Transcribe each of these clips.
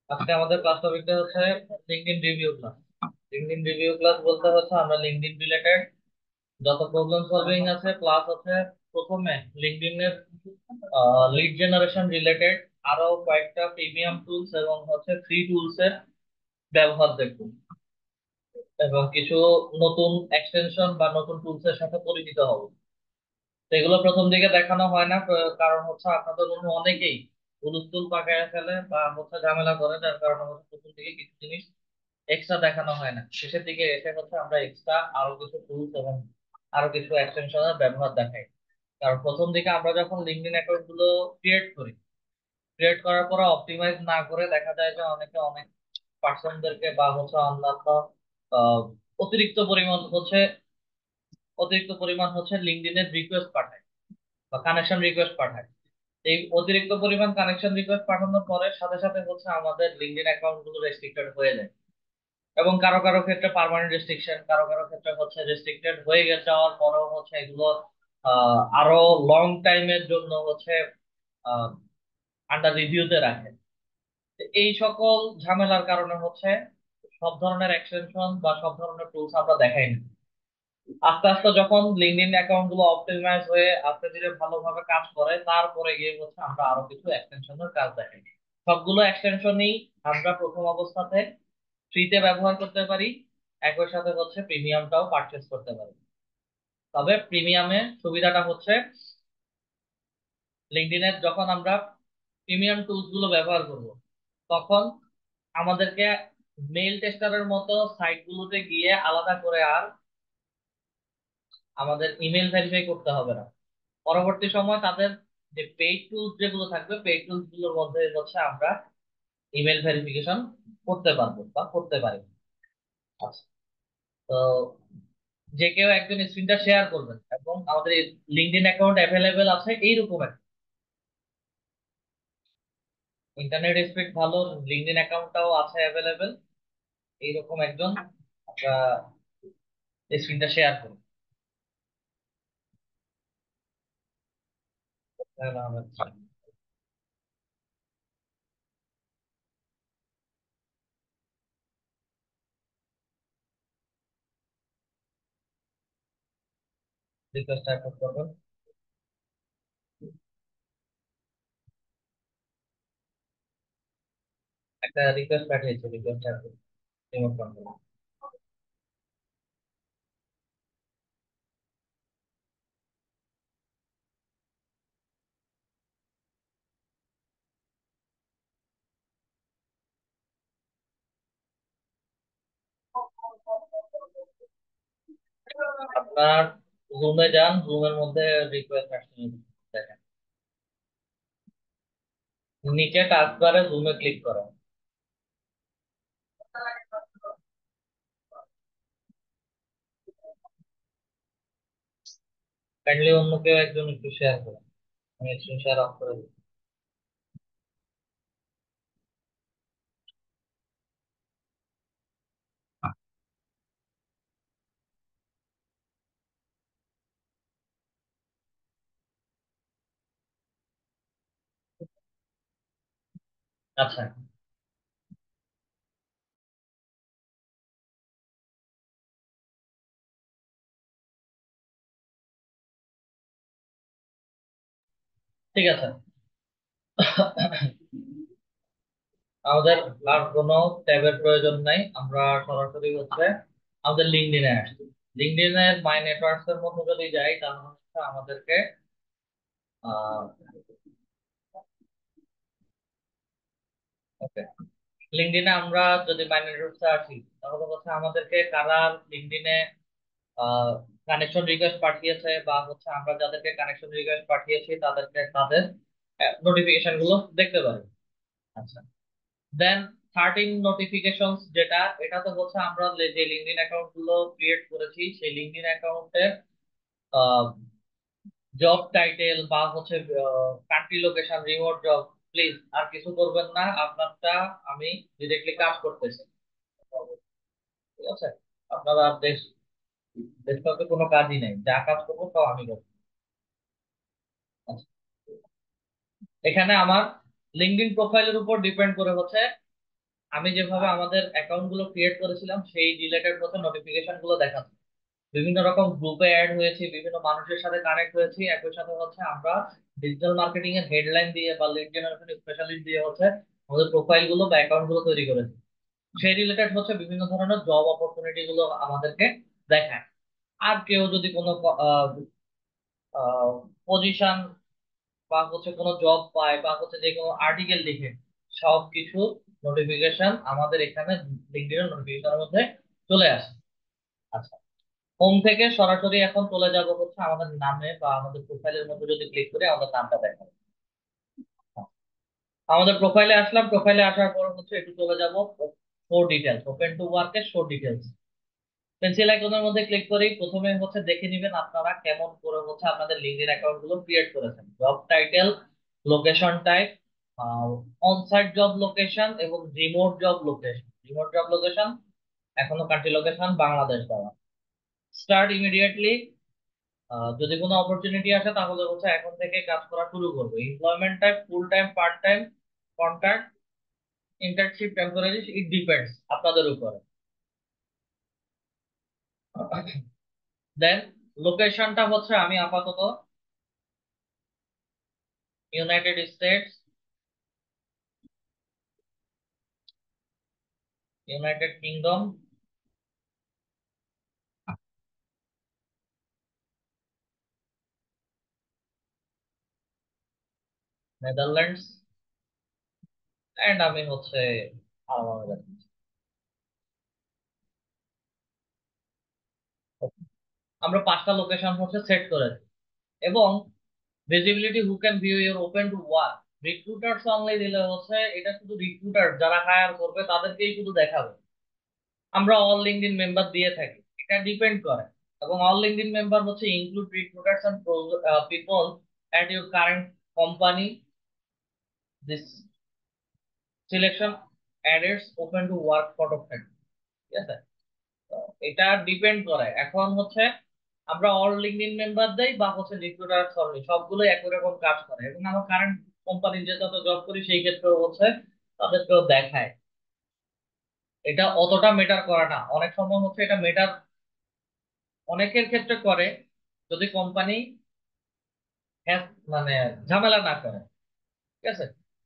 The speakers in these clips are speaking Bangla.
আজকে আমাদের ক্লাস টপিকটা হচ্ছে LinkedIn review class. LinkedIn review class বলতে হচ্ছে আমরা লিঙ্কডইন রিলেটেড যত প্রবলেম সলভিং আছে প্লাস হচ্ছে প্রথমে লিঙ্কডইন এর লিড জেনারেশন রিলেটেড আরো কয়েকটা প্রিমিয়াম টুলস এবং হচ্ছে ফ্রি টুলস এর ব্যবহার দেখব এবং কিছু নতুন এক্সটেনশন বা নতুন টুলস এর সাথে পরিচিত হব। তো এগুলো প্রথম দিকে দেখানো হয় না, কারণ হচ্ছে আপনাদের মধ্যে অনেকেই হুলস্থুল পাকায় ফেলে বা হচ্ছে ঝামেলা করে, যার কারণে হচ্ছে প্রথম দিকে কিছু জিনিস এক্সট্রা দেখানো হয় না, শেষের দিকে এসে হচ্ছে আমরা এক্সট্রা আরো কিছু টুলস এবং আরো কিছু এক্সটেনশনের ব্যবহার দেখাই। কারণ প্রথম দিকে আমরা যখন লিঙ্কডইন অ্যাকাউন্ট গুলো ক্রিয়েট করি, ক্রিয়েট করার পরে অপটিমাইজ না করে দেখা যায় যে অনেকে অনেক পার্সনদেরকে বা হচ্ছে অন্যান্য আহ, অতিরিক্ত পরিমাণ হচ্ছে লিঙ্কডইনের রিকোয়েস্ট পাঠায় বা কানেকশন রিকোয়েস্ট পাঠায়। এই অতিরিক্ত পরিমাণ কানেকশন রিকোয়েস্ট পাঠানোর পরে সাথে সাথে হচ্ছে আমাদের লিঙ্কডইন অ্যাকাউন্ট গুলো রেস্ট্রিক্টেড হয়ে যায় এবং কারো কারো ক্ষেত্রে পার্মানেন্ট রেস্ট্রিকশন, কারো কারো ক্ষেত্রে হচ্ছে রেস্ট্রিক্টেড হয়ে যাওয়ার পরেও হচ্ছে এগুলো আরো লং টাইমের জন্য হচ্ছে আন্ডার রিভিউতে রাখে। তো এই সকল ঝামেলার কারণে হচ্ছে সব ধরনের এক্সটেনশন বা সব ধরনের টুলস আমরা দেখাই না। আস্তে আস্তে যখন লিঙ্কডইন অ্যাকাউন্ট গুলো অপটিমাইজ হয়ে আস্তে ধীরে ভালোভাবে কাজ করে, তারপরে গিয়ে হচ্ছে আমরা আরো কিছু এক্সটেনশনের কাজ দেখাই। সবগুলো এক্সটেনশনই আমরা প্রথম অবস্থাতে ফ্রিতে ব্যবহার করতে পারি, একই সাথে হচ্ছে প্রিমিয়ামটাও পারচেজ করতে পারি। তবে প্রিমিয়ামের সুবিধাটা হচ্ছে লিঙ্কডইনের যখন আমরা প্রিমিয়াম টুলস গুলো ব্যবহার করব, তখন আমাদেরকে মেইল টেস্টারের মতো সাইট গুলোতে গিয়ে আলাদা করে আর আমাদের ইমেল ভেরিফাই করতে হবে না। পরবর্তী সময় তাদের যে পেইড টুলস যেগুলো থাকবে, পেইড টুলস গুলোর মধ্যে হচ্ছে আমরা ইমেল ভেরিফিকেশন করতে পারবো বা করতে পারি। আচ্ছা, তো যে কেউ একজন স্ক্রিনটা শেয়ার করবেন এবং আমাদের লিঙ্কডইন অ্যাকাউন্ট অ্যাভেলেবেল আছে এইরকম একটা, ইন্টারনেট স্পিড ভালো, লিঙ্কডইন অ্যাকাউন্টটাও আছে অ্যাভেলেবেল, এইরকম একজন আমরা স্ক্রিনটা শেয়ার করব। রিকোয়েস্ট অ্যাকসেপ্ট করবেন। একটা রিকোয়েস্ট পাঠিয়েছি, রিকোয়েস্ট অ্যাকসেপ্ট রিমোট কন্ট্রোল। আপনার রুমে যান, রুমের মধ্যে রিকোয়েস্ট আসছে দেখেন, নিচে টাস্কবারে রুমে ক্লিক করেন। কাইন্ডলি অন্য কেউ একজন একটু শেয়ার করেন, আমি স্ক্রিন শেয়ার অফ করে দিই। আচ্ছা, ঠিক আছে। আমাদের আর কোনো ট্যাবের প্রয়োজন নাই, আমরা সরাসরি হচ্ছে আমাদের লিঙ্কডইনে আসছি। লিঙ্কডইনের মাই নেটওয়ার্কস এর মধ্যে যদি যাই তাহলে হচ্ছে আমাদেরকে ওকে, লিঙ্কডইনে আমরা যদি মাই নেটওয়ার্কস আসি তাহলে হচ্ছে আমাদেরকে কারা লিঙ্কডইনে কানেকশন রিকোয়েস্ট পাঠিয়েছে বা হচ্ছে আমরা যাদেরকে কানেকশন রিকোয়েস্ট পাঠিয়েছি তাদেরকে তাদের নোটিফিকেশন গুলো দেখতে পারি। আচ্ছা, দেন 13 নোটিফিকেশনস যেটা, এটা তো হচ্ছে আমরা যে লিঙ্কডইন অ্যাকাউন্ট গুলো ক্রিয়েট করেছি সেই লিঙ্কডইন অ্যাকাউন্টে জব টাইটেল বা হচ্ছে country location, remote job, please আর কিছু করবেন না, আপনারটা আমি ডিরেক্টলি কাজ করতেছি। ঠিক আছে, আপনারা দেশ ডেস্কটপে কোনো কাজই নেই, যা কাজ করবো তাও আমি করবো। আচ্ছা, এখানে আমার লিঙ্কডইন প্রোফাইলের উপর ডিপেন্ড করে হচ্ছে আমি যেভাবে আমাদের অ্যাকাউন্ট গুলো ক্রিয়েট করেছিলাম সেই রিলেটেড হচ্ছে নোটিফিকেশন গুলো দেখাচ্ছে। বিভিন্ন রকম গ্রুপে অ্যাড হয়েছি, বিভিন্ন মানুষের সাথে কানেক্ট হয়েছি, একই সাথে হচ্ছে আমরা ডিজিটাল মার্কেটিং এর হেডলাইন দিয়ে বা লিড জেনারেশন স্পেশালিস্ট দিয়ে হচ্ছে আমাদের প্রোফাইল গুলো বা অ্যাকাউন্ট গুলো তৈরি করেছি। সেই রিলেটেড হচ্ছে বিভিন্ন ধরনের জব অপরচুনিটি গুলো আমাদেরকে দেখায়। আর কেউ যদি কোনো পজিশন বা হচ্ছে কোনো জব পায় বা হচ্ছে যে কোনো আর্টিকেল লিখে, সব কিছু নোটিফিকেশন আমাদের এখানে লিঙ্কডইন নোটিফিকেশনের মধ্যে চলে আসে। আচ্ছা, হোম থেকে সরাসরি এখন চলে যাব হচ্ছে আমাদের নামে বা আমাদের প্রোফাইলের মধ্যে যদি ক্লিক করি আমাদের নামটা দেখাবে। আমাদের প্রোফাইলে আসলাম, প্রোফাইলে আসার পর হচ্ছে একটু চলে যাব শো ডিটেলস, ওপেন টু ওয়ার্কের শো ডিটেলস। পেন্সিল আইকনের মধ্যে ক্লিক করি, প্রথমে হচ্ছে দেখে নিবেন আপনারা কেমন করে হচ্ছে আপনাদের লিঙ্কডইন অ্যাকাউন্ট গুলো ক্রিয়েট করেছেন। Job title, location type, onsite job location এবং remote job location. Remote job location এখনো কান্ট্রি লোকেশন বাংলাদেশ দেওয়া। স্টার্ট ইমিডিয়েটলি, যদি কোনো অপরচুনিটি আসে তাহলে হচ্ছে এখন থেকে কাজ করা শুরু করবো। Employment type full time, part time, contract, internship, temporary, it depends আপনাদের উপরে। দেন লোকেশনটা হচ্ছে আমি আপাতত United States, United Kingdom, Netherlands, and আমি হচ্ছে আরব আমিরাত। আমরা 5টা লোকেশন হচ্ছে সেট করেছি। এবং visibility who can view your open to work, recruiters only দিলে হচ্ছে এটা শুধু রিক্রুটার যারা হায়ার করবে তাদেরকেই শুধু দেখাবে। আমরা অল লিঙ্কডইন মেম্বার দিয়ে থাকি, এটা ডিপেন্ড করে। এবং অল লিঙ্কডইন মেম্বার হচ্ছে include recruiters and people at your current company, this selection adds open to work photo friend. ঠিক আছে, তো এটা ডিপেন্ড করে। এখন হচ্ছে আমরা অল লিঙ্কডইন মেম্বার দেই বা হচ্ছে রিক্রুটার অনলি, সবগুলো একই রকম কাজ করে। এবং আমার কারেন্ট কোম্পানি যে যত জব করি সেই ক্ষেত্রে হচ্ছে তাদেরকেও দেখায়। এটা অতটা মেটার করে না, অনেক সময় হচ্ছে এটা মেটার অনেকের ক্ষেত্রে করে যদি কোম্পানি মানে ঝামেলা না করে। ঠিক আছে,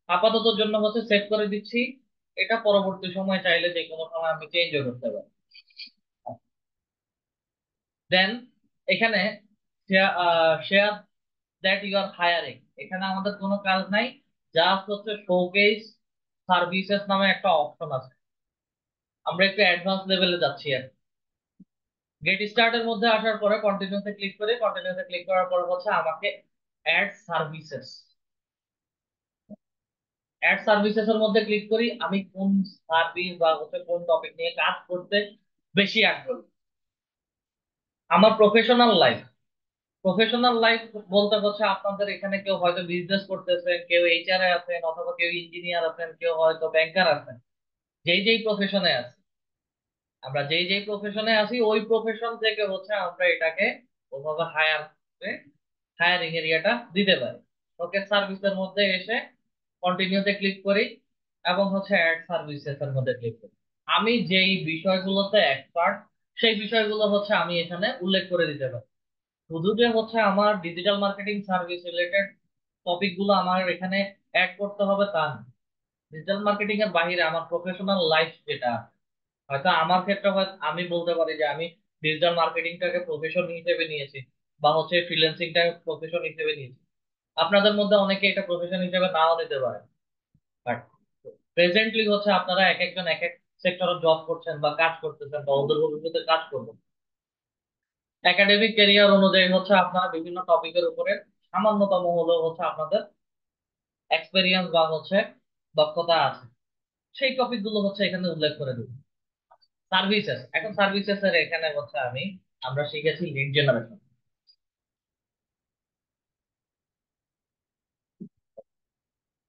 আপাতত জন্য হচ্ছে সেভ করে দিচ্ছি। এটা পরবর্তী সময় চাইলে যে কোনো সময় আমি চেঞ্জও করতে পারি। দেন এখানে share that you are hiring, এখানে আমাদের কোনো কাজ নাই। জাস্ট হচ্ছে শোকেস সার্ভিসেস নামে একটা অপশন আছে, আমরা একটু অ্যাডভান্স লেভেলে যাচ্ছি আর। গেট স্টার্টের মধ্যে আসার পরে কন্টিনিউতে ক্লিক করে, কন্টিনিউতে ক্লিক করার পর হচ্ছে আমাকে অ্যাড সার্ভিসেস, অ্যাড সার্ভিসেস এর মধ্যে ক্লিক করি। আমি কোন সার্ভিস বা হচ্ছে কোন টপিক নিয়ে কাজ করতে বেশি আগ্রহী। আমার প্রফেশনাল লাইফ, প্রফেশনাল লাইফ বলতে হচ্ছে আপনাদের এখানে কেউ হয়তো বিজনেস করতেছেন, কেউ এইচআর এ আছেন, অথবা কেউ ইঞ্জিনিয়ার আছেন, কেউ হয়তো ব্যাংকার আছেন। যেই যেই প্রফেশনে আছে, আমরা যেই যেই প্রফেশনে আছি ওই প্রফেশন থেকে হচ্ছে আমরা এটাকে ওভাবে হায়ার করে হায়ারিং এরিয়াটা দিতে পারি। ওকে, সার্ভিসের মধ্যে এসে কন্টিনিউতে ক্লিক করি এবং হচ্ছে অ্যাড সার্ভিসেস এর মধ্যে ক্লিক করি। আমি যেই বিষয়গুলোতে এক্সপার্ট সেই বিষয়গুলো হচ্ছে আমি এখানে উল্লেখ করে দিতে পারি। শুধু যে হচ্ছে আমার digital marketing service related topic গুলো আমার এখানে অ্যাড করতে হবে তা না। ডিজিটাল মার্কেটিং এর বাইরে আমার প্রফেশনাল লাইফ যেটা, হয়তো আমার ক্ষেত্রে হয়তো আমি বলতে পারি যে আমি ডিজিটাল মার্কেটিংটাকে প্রফেশন হিসেবে নিয়েছি বা হচ্ছে ফ্রিল্যান্সিংটাকে প্রফেশন হিসেবে নিয়েছি। আপনাদের মধ্যে অনেকে এটা প্রফেশন হিসেবে নাও নিতে পারে। বাট প্রেজেন্টলি হচ্ছে আপনারা এক একজন এক এক সেক্টরে জব করছেন বা কাজ করতেছেন বা ওদের ভবিষ্যতে কাজ করবেন। একাডেমিক ক্যারিয়ার অনুযায়ী হচ্ছে আপনারা বিভিন্ন টপিকের উপরে সামান্যতম হলেও হচ্ছে আপনাদের এক্সপেরিয়েন্স বা হচ্ছে দক্ষতা আছে, সেই টপিক গুলো হচ্ছে এখানে উল্লেখ করে দেব। সার্ভিসেস, এখন সার্ভিসেস এর এখানে হচ্ছে আমরা শিখেছি লিড জেনারেশন।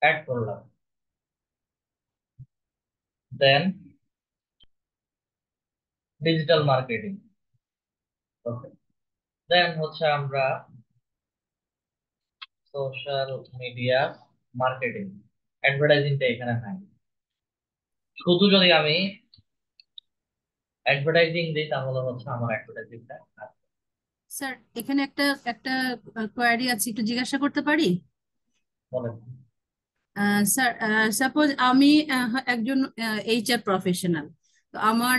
অ্যাড করলাম, দেন ডিজিটাল মার্কেটিং, ওকে, দেন হচ্ছে আমরা সোশ্যাল মিডিয়া মার্কেটিং, অ্যাডভার্টাইজিংটা এখানে নাই। শুধু যদি আমি অ্যাডভার্টাইজিং দিই তাহলে হচ্ছে আমার অ্যাডভার্টাইজিংটা স্যার, এখানে একটা একটা কোয়ারি আছে, একটু জিজ্ঞাসা করতে পারি? বলেন। স্যার, সাপোজ আমি একজন এইচআর প্রফেশনাল, তো আমার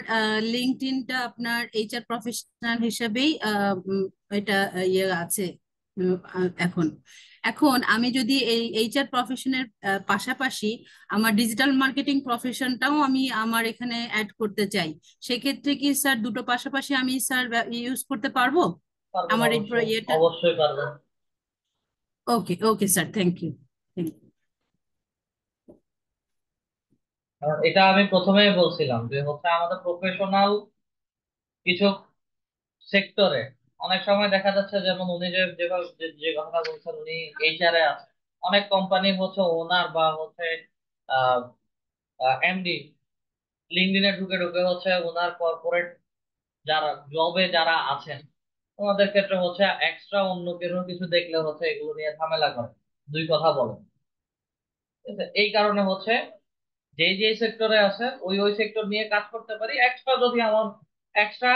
লিঙ্কডইনটা আপনার এইচআর প্রফেশনাল হিসেবেই এটা ইয়ে আছে। এখন এখন আমি যদি এই এইচআর প্রফেশনের পাশাপাশি আমার ডিজিটাল মার্কেটিং প্রফেশনটাও আমি আমার এখানে অ্যাড করতে চাই, সেক্ষেত্রে কি স্যার দুটো পাশাপাশি আমি স্যার ইউজ করতে পারবো পারবেন, আমার এই অবশ্যই ইয়েটা? অবশ্যই পারবেন। Okay, okay sir, thank you. Thank you. কারণ এটা আমি প্রথমেই বলছিলাম যে হচ্ছে আমাদের প্রফেশনাল কিছু সেক্টরে অনেক সময় দেখা যাচ্ছে, যেমন উনি যেভাবে যে কথা বলছেন, উনি এইচআর এ আছে, অনেক কোম্পানি হচ্ছে ওনার বা হচ্ছে এমডি লিঙ্কডইনে ঢুকে ঢুকে হচ্ছে ওনার কর্পোরেট যারা জবে যারা আছেন ওনাদের ক্ষেত্রে হচ্ছে এক্সট্রা অন্য কোনো কিছু দেখলে হচ্ছে এগুলো নিয়ে ঝামেলা করে, দুই কথা বলেন। ঠিক আছে? এই কারণে হচ্ছে যে যে সেক্টরে আছে ওই ওই সেক্টর নিয়ে কাজ করতে পারি, এক্সট্রা যদি আমার এক্সট্রা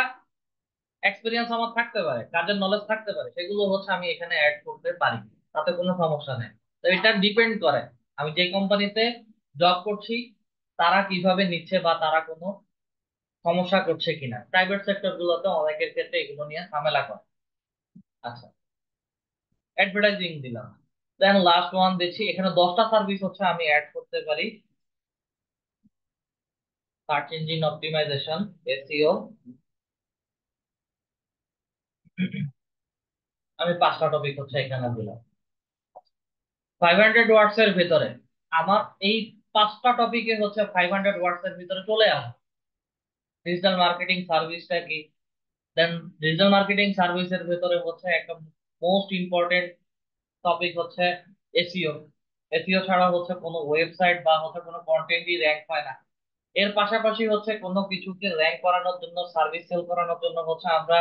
এক্সপিরিয়েন্স আমার থাকতে পারে, কাজের নলেজ থাকতে পারে, সেগুলো হচ্ছে আমি এখানে অ্যাড করতে পারি, তাতে কোনো সমস্যা নেই। তো এটা ডিপেন্ড করে আমি যে কোম্পানিতে জব করছি তারা কিভাবে নিচ্ছে বা তারা কোনো সমস্যা করছে কিনা। প্রাইভেট সেক্টর গুলোতে অনেকের ক্ষেত্রে এগুলো নিয়ে ঝামেলা করে। আচ্ছা, অ্যাডভার্টাইজিং দিলাম। দেন লাস্ট ওয়ান দিচ্ছি, এখানে 10টা সার্ভিস হচ্ছে আমি অ্যাড করতে পারি। সার্চ ইঞ্জিন অপটিমাইজেশন, এসইও, আমি 5টা টপিক হচ্ছে এখানে দিলাম। 500 ওয়ার্ডস এর ভিতরে আমার এই 5টা টপিকে হচ্ছে 500 ওয়ার্ডস এর ভিতরে চলে আসে ডিজিটাল মার্কেটিং সার্ভিসটা কি। দেন ডিজিটাল মার্কেটিং সার্ভিসের ভিতরে হচ্ছে একটা মোস্ট ইম্পর্টেন্ট টপিক হচ্ছে এসইও। এসইও ছাড়া হচ্ছে কোনো ওয়েবসাইট বা হচ্ছে কোনো কন্টেন্টই র্যাঙ্ক হয় না। এর পাশাপাশি হচ্ছে কোনো কিছুকে র্যাঙ্ক করানোর জন্য, সার্ভিস সেল করানোর জন্য হচ্ছে আমরা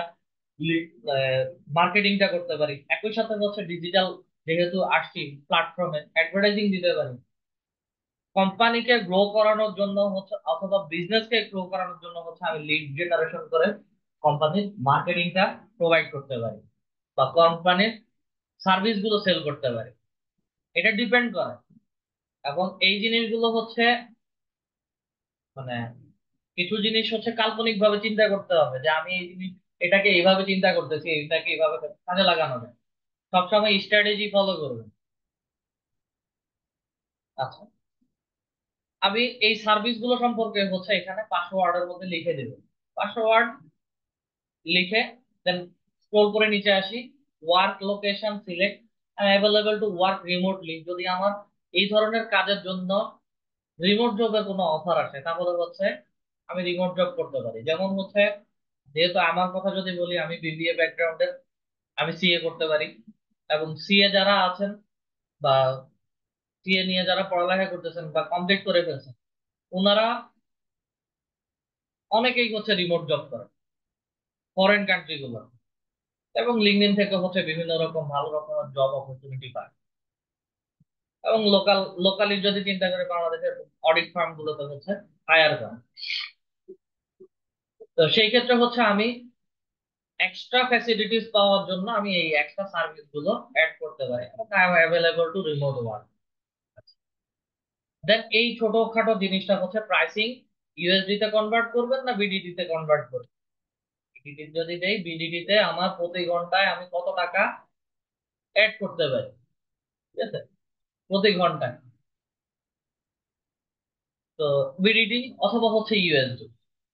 মার্কেটিংটা করতে পারি। একই সাথে হচ্ছে ডিজিটাল যেহেতু আসছি প্ল্যাটফর্মে অ্যাডভার্টাইজিং দিতে পারি। কোম্পানিকে গ্রো করানোর জন্য হচ্ছে অথবা বিজনেসকে গ্রো করানোর জন্য হচ্ছে আমি লিড জেনারেশন করে কোম্পানির মার্কেটিংটা প্রোভাইড করতে পারি বা কোম্পানির সার্ভিস গুলো সেল করতে পারি। এটা ডিপেন্ড করে। এবং এই জিনিসগুলো হচ্ছে মানে কিছু জিনিস হচ্ছে কাল্পনিক ভাবে চিন্তা করতে হবে যে আমি এই জিনিস এটাকে এইভাবে চিন্তা করতেছি, এটাকে এইভাবে কাজে লাগানো যায়। সবসময় স্ট্র্যাটেজি ফলো করবেন। আচ্ছা, আমি এই সার্ভিস গুলো সম্পর্কে হচ্ছে এখানে 500 ওয়ার্ডের মধ্যে লিখে দেব। 500 ওয়ার্ড লিখে দেন স্ক্রল করে নিচে আসি। Work location select, available to work remotely. যদি আমার এই ধরনের কাজের জন্য রিমোট জবের কোনো অফার আসে তাহলে হচ্ছে আমি রিমোট জব করতে পারি। যেমন হচ্ছে যেহেতু আমার কথা যদি বলি, আমি বিবিএ ব্যাকগ্রাউন্ডের, আমি সিএ করতে পারি। এবং সিএ যারা আছেন বা সিএ নিয়ে যারা পড়ালেখা করতেছেন বা কমপ্লিট করে ফেলছেন, ওনারা অনেকেই হচ্ছে রিমোট জব করে ফরেন কান্ট্রি গুলো, এবং লিঙ্কডইন থেকে হচ্ছে বিভিন্ন রকম ভালো রকমের জব অপরচুনিটি পায়। এবং লোকালি যদি চিন্তা করে বাংলাদেশের অডিট ফার্ম গুলোতে হচ্ছে হায়ার করে। তো সেই ক্ষেত্রে হচ্ছে আমি এক্সট্রা ফ্যাসিলিটিস পাওয়ার জন্য আমি এই এক্সট্রা সার্ভিস গুলো অ্যাড করতে পারি। I am available to remote work. Then এই ছোটখাটো জিনিসটা হচ্ছে প্রাইসিং, ইউএসডি তে কনভার্ট করবেন না বিডিটি তে কনভার্ট করবেন। বিডিটি যদি দেই, বিডিটি তে আমার প্রতি ঘন্টায় আমি কত টাকা অ্যাড করতে পারি, ঠিক আছে, প্রতি ঘন্টায়। তো বিডিটি অথবা হচ্ছে ইউএসডি,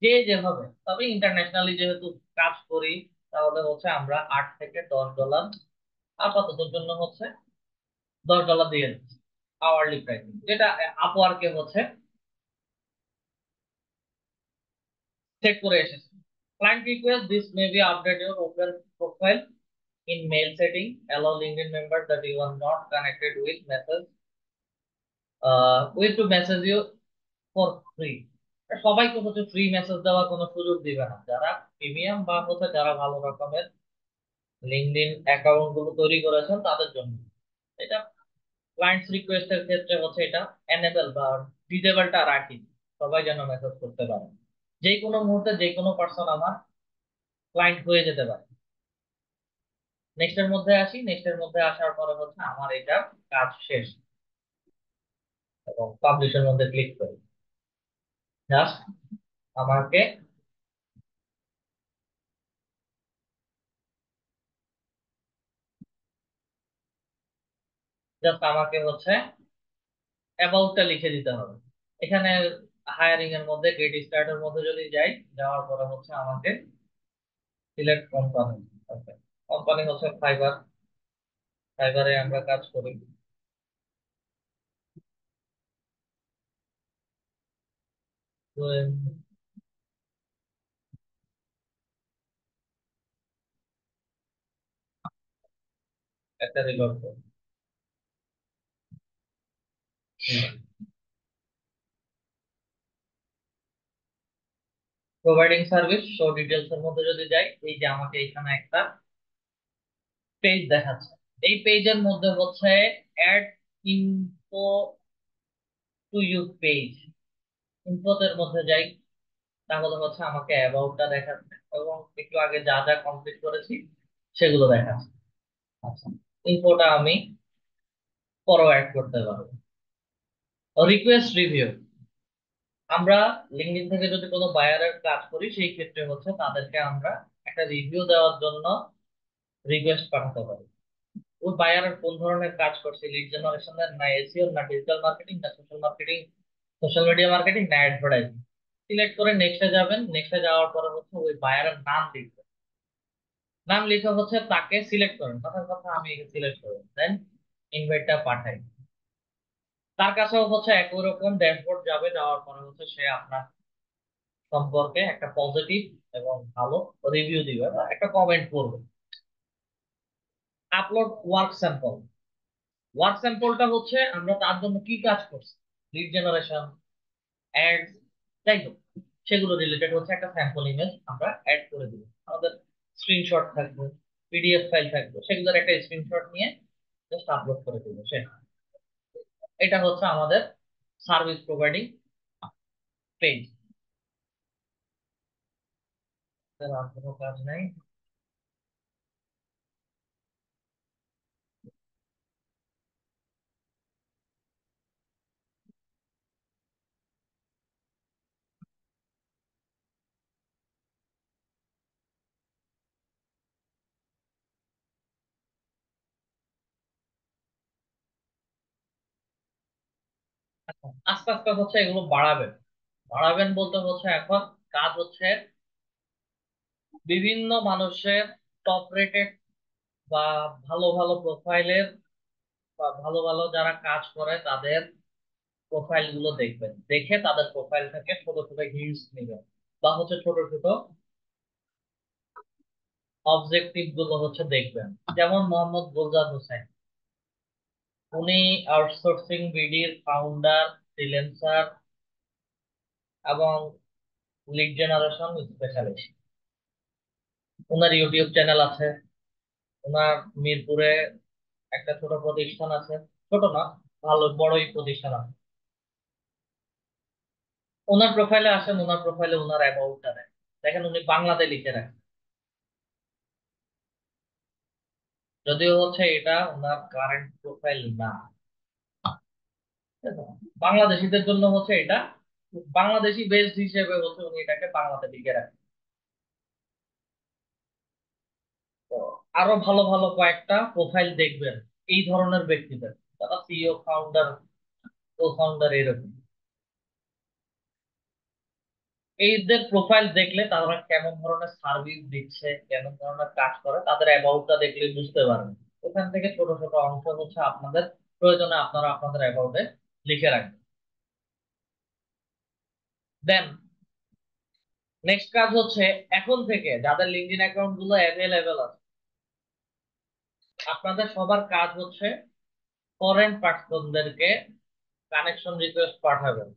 যে যেভাবে, তবে ইন্টারন্যাশনালি যেহেতু কাজ করি তাহলে হচ্ছে আমরা $8 থেকে $10 আপাতত জন্য হচ্ছে $10 দিয়ে দিচ্ছি আওয়ারলি প্রাইস, যেটা আপওয়ার্কে হচ্ছে সেট করে এসেছে। Client request this may be update your open profile in mail setting, allow LinkedIn members that you are not connected with with to message you for free. সবাইকে হচ্ছে ফ্রি মেসেজ দেওয়ার কোনো সুযোগ দিবে না, যারা প্রিমিয়াম বা হচ্ছে যারা ভালো রকমের লিঙ্কডইন অ্যাকাউন্ট গুলো তৈরি করেছেন তাদের জন্য। এটা ক্লায়েন্টস রিকোয়েস্টের ক্ষেত্রে হচ্ছে এটা এনেবল বা ডিসেবলটা রাখি। সবাই যেন মেসেজ করতে পারে, যে কোনো মুহূর্তে যে কোনো পার্সন আমার ক্লায়েন্ট হয়ে যেতে পারে। নেক্সটের মধ্যে আসি, নেক্সটের মধ্যে আসার পরে হচ্ছে আমার এটা কাজ শেষ, এবং পাবলিশের মধ্যে ক্লিক করি। জাস্ট আমাকে আমাকে হচ্ছে অ্যাবাউটটা লিখে দিতে হবে এখানে। হায়ারিং এর মধ্যে গেট স্টার্টের মধ্যে যদি যাই, যাওয়ার পরে হচ্ছে আমাকে সিলেক্ট কোম্পানি। কোম্পানি হচ্ছে ফাইবার, ফাইবারে আমরা কাজ করি। তো, একটা রেকর্ড করি। প্রোভাইডিং সার্ভিস শো ডিটেলস এর মধ্যে যদি যাই, এই যে আমাকে এখানে একটা পেজ দেখাচ্ছে। এই পেজের মধ্যে হচ্ছে add info to your page. ইনফোদের মধ্যে যাই, তাহলে হচ্ছে আমাকে অ্যাবাউটটা দেখাচ্ছে এবং একটু আগে যা যা কমপ্লিট করেছি সেগুলো দেখাচ্ছে। আচ্ছা, ইনফোটা আমি পরেও অ্যাড করতে পারবো। রিকোয়েস্ট রিভিউ, আমরা লিঙ্কডইন থেকে যদি কোনো বায়ারের কাজ করি, সেই ক্ষেত্রে হচ্ছে তাদেরকে আমরা একটা রিভিউ দেওয়ার জন্য রিকোয়েস্ট পাঠাতে পারি। ওই বায়ারের কোন ধরনের কাজ করছে, লিড জেনারেশনের না এসইও না ডিজিটাল মার্কেটিং না social marketing, social media marketing না অ্যাডভার্টাইজিং, সিলেক্ট করে নেক্সটে যাবেন। নেক্সটে যাওয়ার পরে হচ্ছে ওই বায়ারের নাম লিখবেন। নাম লিখে হচ্ছে তাকে সিলেক্ট করেন, কথার কথা আমি সিলেক্ট করেন, দেন ইনভাইটটা পাঠাই। তার কাছেও হচ্ছে একই রকম ড্যাশবোর্ড যাবে, যাওয়ার পরে হচ্ছে সে আপনার সম্পর্কে একটা পজিটিভ এবং ভালো রিভিউ দিবে বা একটা কমেন্ট করবে। আপলোড ওয়ার্ক স্যাম্পল, ওয়ার্ক স্যাম্পলটা হচ্ছে আমরা তার জন্য কি কাজ করছি, লিড জেনারেশন, অ্যাডস, যাই হোক, সেগুলো রিলেটেড হচ্ছে একটা স্যাম্পল ইমেজ আমরা অ্যাড করে দিব। আমাদের স্ক্রিনশট থাকবে, পিডিএফ ফাইল থাকবে, সেগুলোর একটা স্ক্রিনশট নিয়ে জাস্ট আপলোড করে দিব সে। এটা হচ্ছে আমাদের সার্ভিস প্রোভাইডিং পেজ। আর কোনো কাজ নাই। আস্তে আস্তে হচ্ছে এগুলো বাড়াবেন। বাড়াবেন বলতে হচ্ছে এখন কাজ হচ্ছে বিভিন্ন মানুষের টপ রেটেড বা ভালো ভালো প্রোফাইলের বা ভালো ভালো যারা কাজ করে তাদের প্রোফাইল গুলো দেখবেন, দেখে তাদের প্রোফাইল থেকে ছোট ছোট হিন্টস নেবেন, বা হচ্ছে ছোট ছোট অবজেক্টিভ গুলো হচ্ছে দেখবেন। যেমন মোহাম্মদ গুলজার হোসেন, উনি আউটসোর্সিং বিডির ফাউন্ডার, ফ্রিল্যান্সার এবং লিড জেনারেশন স্পেশালিস্ট। ওনার ইউটিউব চ্যানেল আছে, ওনার মিরপুরে একটা ছোট প্রতিষ্ঠান আছে, ছোট না, ভালো বড়ই প্রতিষ্ঠান আছে। ওনার প্রোফাইলে আসেন, ওনার প্রোফাইলে ওনার অ্যাবাউটটা দেন, দেখেন উনি বাংলাতে লিখে রাখেন। যদিও হচ্ছে এটা ওনার কারেন্ট প্রোফাইল না, ঠিক আছে? বাংলাদেশিদের জন্য হচ্ছে এটা বাংলাদেশি বেসড হিসেবে হচ্ছে উনি এটাকে বাংলাতে লিখে রাখেন। তো আরো ভালো ভালো কয়েকটা প্রোফাইল দেখবেন এই ধরনের ব্যক্তিদের, তারা সিইও, ফাউন্ডার, কো ফাউন্ডার, এরকম। এইদের প্রোফাইল দেখলে তারা কেমন ধরনের সার্ভিস দিচ্ছে, কেমন ধরনের কাজ করে, তাদের অ্যাবাউটটা দেখলে বুঝতে পারবেন। ওখান থেকে ছোট ছোট অংশ হচ্ছে আপনাদের প্রয়োজনে আপনারা আপনাদের অ্যাবাউটে লিখে রাখবেন। দেন নেক্সট কাজ হচ্ছে, এখন থেকে যাদের লিঙ্কডইন অ্যাকাউন্ট গুলো অ্যাভেলেবেল আছে, আপনাদের সবার কাজ হচ্ছে ফরেন পার্সনদেরকে কানেকশন রিকোয়েস্ট পাঠাবেন।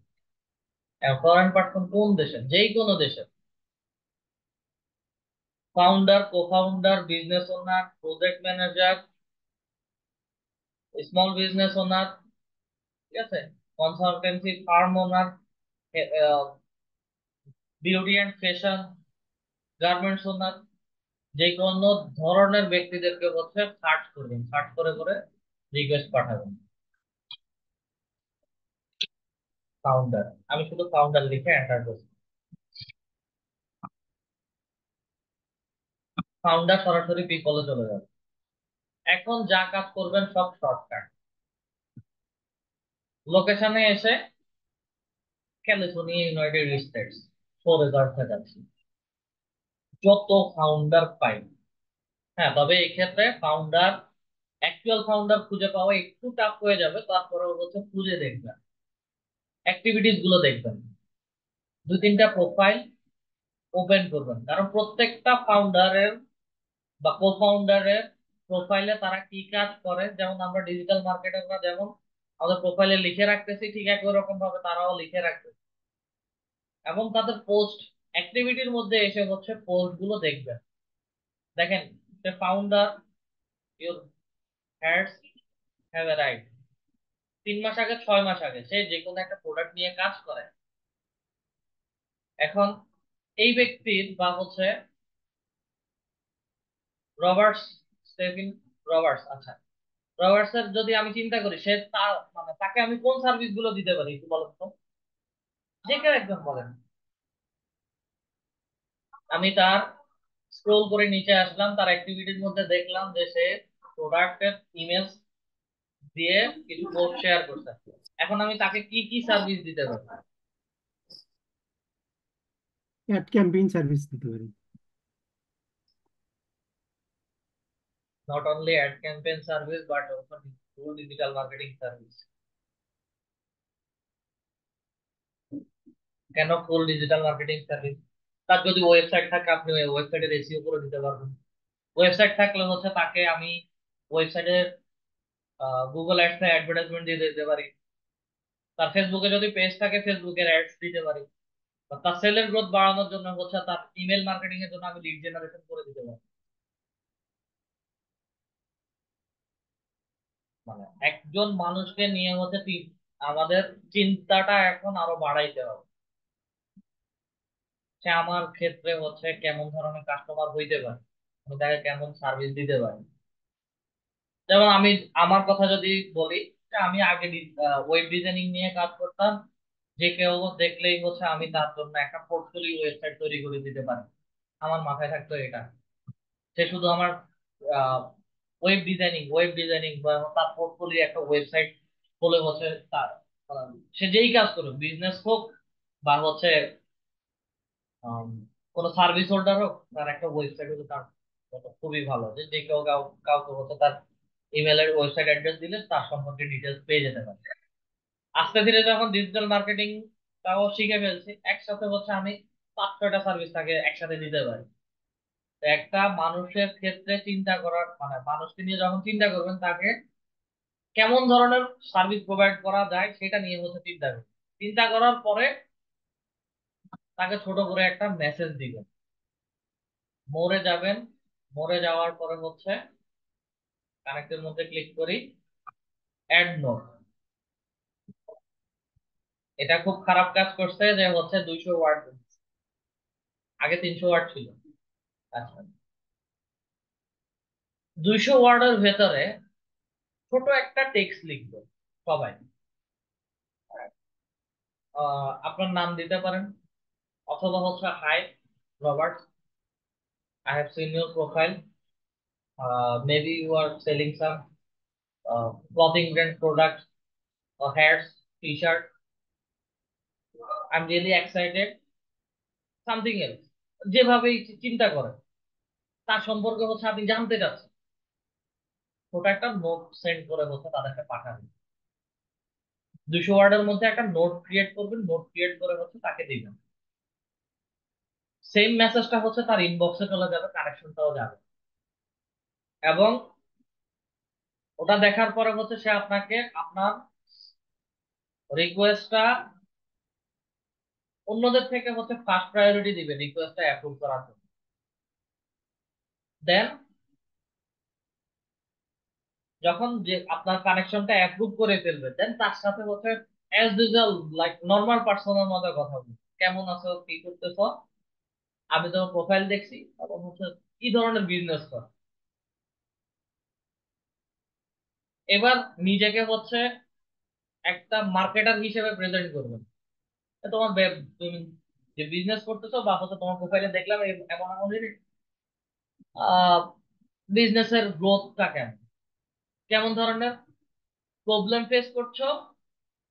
ফরেন পার্সন কোন দেশের, যেই কোনো দেশের founder, co founder, business owner, project manager, small business owner, ঠিক আছে, consultancy firm owner, beauty and fashion, garments owner, যে কোনো ধরনের ব্যক্তিদেরকে হচ্ছে সার্চ করবেন, সার্চ করে করে রিকোয়েস্ট পাঠাবেন। ফাউন্ডার, আমি শুধু ফাউন্ডার লিখে এন্টার করছি, ফাউন্ডার সরাসরি পিপলে চলে যাবে। এখন যা কাজ করবেন সব শর্টকাট। লোকেশনে এসে California, United states, four result যাচ্ছি, যত ফাউন্ডার পাই। হ্যাঁ, তবে এই ক্ষেত্রে ফাউন্ডার, অ্যাকচুয়াল ফাউন্ডার খুঁজে পাওয়া একটু টাফ হয়ে যাবে, তারপরে হচ্ছে খুঁজে দেখবেন, অ্যাক্টিভিটিস গুলো দেখবেন, দুই তিনটা প্রোফাইল ওপেন করবেন, কারণ প্রত্যেকটা ফাউন্ডারের বা কো ফাউন্ডারের প্রোফাইলে তারা কি কাজ করে, যেমন আমরা ডিজিটাল মার্কেটাররা যেমন আমাদের প্রোফাইলে লিখে রাখতেছি, ঠিক একই রকম ভাবে তারাও লিখে রাখতেছে। এবং তাদের পোস্ট অ্যাক্টিভিটির মধ্যে এসে হচ্ছে পোস্ট গুলো দেখবেন। দেখেন, the founder, your heads have arrived, 3 মাস আগে 6 মাস আগে সে যে কোনো একটা প্রোডাক্ট নিয়ে কাজ করে। এখন এই ব্যক্তির বা হচ্ছে রবার্টস, স্টেফিন রবার্টস, আচ্ছা, রবার্টস এর যদি আমি চিন্তা করি, সে তার মানে তাকে আমি কোন সার্ভিস গুলো দিতে পারি একটু বলেন তো, যে কেউ একজন বলেন। আমি তার স্ক্রোল করে নিচে আসলাম, তার অ্যাক্টিভিটির মধ্যে দেখলাম যে সে প্রোডাক্টের ইমেজ দিয়ে কিছু পোস্ট শেয়ার করছে। এখন আমি তাকে কি কি সার্ভিস দিতে পারি? অ্যাড ক্যাম্পেইন সার্ভিস দিতে পারি। Not only ad campaign service but also full digital marketing service. কেন ফুল ডিজিটাল মার্কেটিং সার্ভিস? তার যদি ওয়েবসাইট থাকে, আপনি ওই ওয়েবসাইটের এসইও করে দিতে পারবেন। ওয়েবসাইট থাকলে হচ্ছে তাকে আমি ওয়েবসাইটের গুগল অ্যাডস এ অ্যাডভার্টাইজমেন্ট দিয়ে দিতে পারি। তার ফেসবুকে যদি পেজ থাকে, ফেসবুকের অ্যাডস দিতে পারি। বা তার সেলের গ্রোথ বাড়ানোর জন্য হচ্ছে তার ইমেল মার্কেটিং এর জন্য আমি লিড জেনারেশন করে দিতে পারি। মানে একজন মানুষকে নিয়ে হচ্ছে আমাদের চিন্তাটা এখন আরো বাড়াইতে হবে। সে আমার ক্ষেত্রে হচ্ছে কেমন ধরনের কাস্টমার হইতে পারে, আমি তাকে কেমন সার্ভিস দিতে পারি। যেমন আমি আমার কথা যদি বলি, যে আমি আগে ওয়েব ডিজাইনিং নিয়ে কাজ করতাম, যে কেউ দেখলেই হচ্ছে আমি তার জন্য একটা পোর্টফোলিও ওয়েবসাইট তৈরি করে দিতে পারি। আমার মাথায় থাকতো এটা, সে শুধু আমার ওয়েব ডিজাইনিং বা তার পোর্টফোলিও একটা ওয়েবসাইট হলে হচ্ছে তার, আহ, সে যেই কাজ করুক, বিজনেস হোক বা হচ্ছে আম, কোনো সার্ভিস হোল্ডার হোক, তার একটা ওয়েবসাইট হচ্ছে তার জন্য খুবই ভালো। যে যে কেউ কাউকে হচ্ছে তার ইমেলের ওয়েবসাইট অ্যাড্রেস দিলে তার সম্পর্কে ডিটেলস পেয়ে যেতে পারে। আস্তে ধীরে যখন ডিজিটাল মার্কেটিং তাও শিখে ফেলছি, একসাথে হচ্ছে আমি 5-6টা সার্ভিস তাকে একসাথে দিতে পারি। তো একটা মানুষের ক্ষেত্রে চিন্তা করার মানে মানুষকে নিয়ে যখন চিন্তা করবেন, তাকে কেমন ধরনের সার্ভিস প্রোভাইড করা যায় সেটা নিয়ে হচ্ছে চিন্তা করবেন। চিন্তা করার পরে তাকে ছোট করে একটা মেসেজ দিবেন, মোড়ে যাবেন। মোড়ে যাওয়ার পরে হচ্ছে কানেক্টের মধ্যে ক্লিক করি, অ্যাড নোট। এটা খুব খারাপ কাজ করছে যে হচ্ছে 200 ওয়ার্ড, আগে 300 ওয়ার্ড ছিল। আচ্ছা, 200 ওয়ার্ডের ভেতরে ছোট একটা টেক্সট লিখবো সবাই। আপনার নাম দিতে পারেন, অথবা হচ্ছে hi Robert, I have seen your profile, maybe you are selling some clothing brand product, hats, T shirt, I am really excited, something else. যেভাবেই চিন্তা করেন, তার সম্পর্কে হচ্ছে আপনি জানতে চাচ্ছেন, ওটা একটা নোট সেন্ড করে হচ্ছে তাদেরকে পাঠাবেন। 200 ওয়ার্ডের মধ্যে একটা নোট ক্রিয়েট করবেন, নোট ক্রিয়েট করে হচ্ছে তাকে দিবেন। সেম মেসেজটা হচ্ছে তার ইনবক্সে চলে যাবে, কানেকশনটাও যাবে। এবং ওটা দেখার পরে হচ্ছে সে আপনাকে আপনার রিকোয়েস্টটা অন্যদের থেকে হচ্ছে ফার্স্ট প্রায়োরিটি দিবে রিকোয়েস্টটা অ্যাপ্রুভ করার জন্য। দেন যখন যে আপনার কানেকশনটা অ্যাপ্রুভ করে ফেলবে, দেন তার সাথে হচ্ছে অ্যাজ ইউজুয়াল লাইক নর্মাল পার্সনের মতো কথা বলি, কেমন আছো, কি করতেছো। আমি তোমার প্রোফাইল দেখছি, এবং হচ্ছে কি ধরনের বিজনেস করো। এবার নিজেকে হচ্ছে একটা মার্কেটার হিসেবে প্রেজেন্ট করবেন। তোমার তুমি যে বিজনেস করতেছো বা হচ্ছে তোমার প্রোফাইলে দেখলাম এমন এমন বিজনেসের গ্রোথটা কেমন, কেমন ধরনের প্রবলেম ফেস করছো,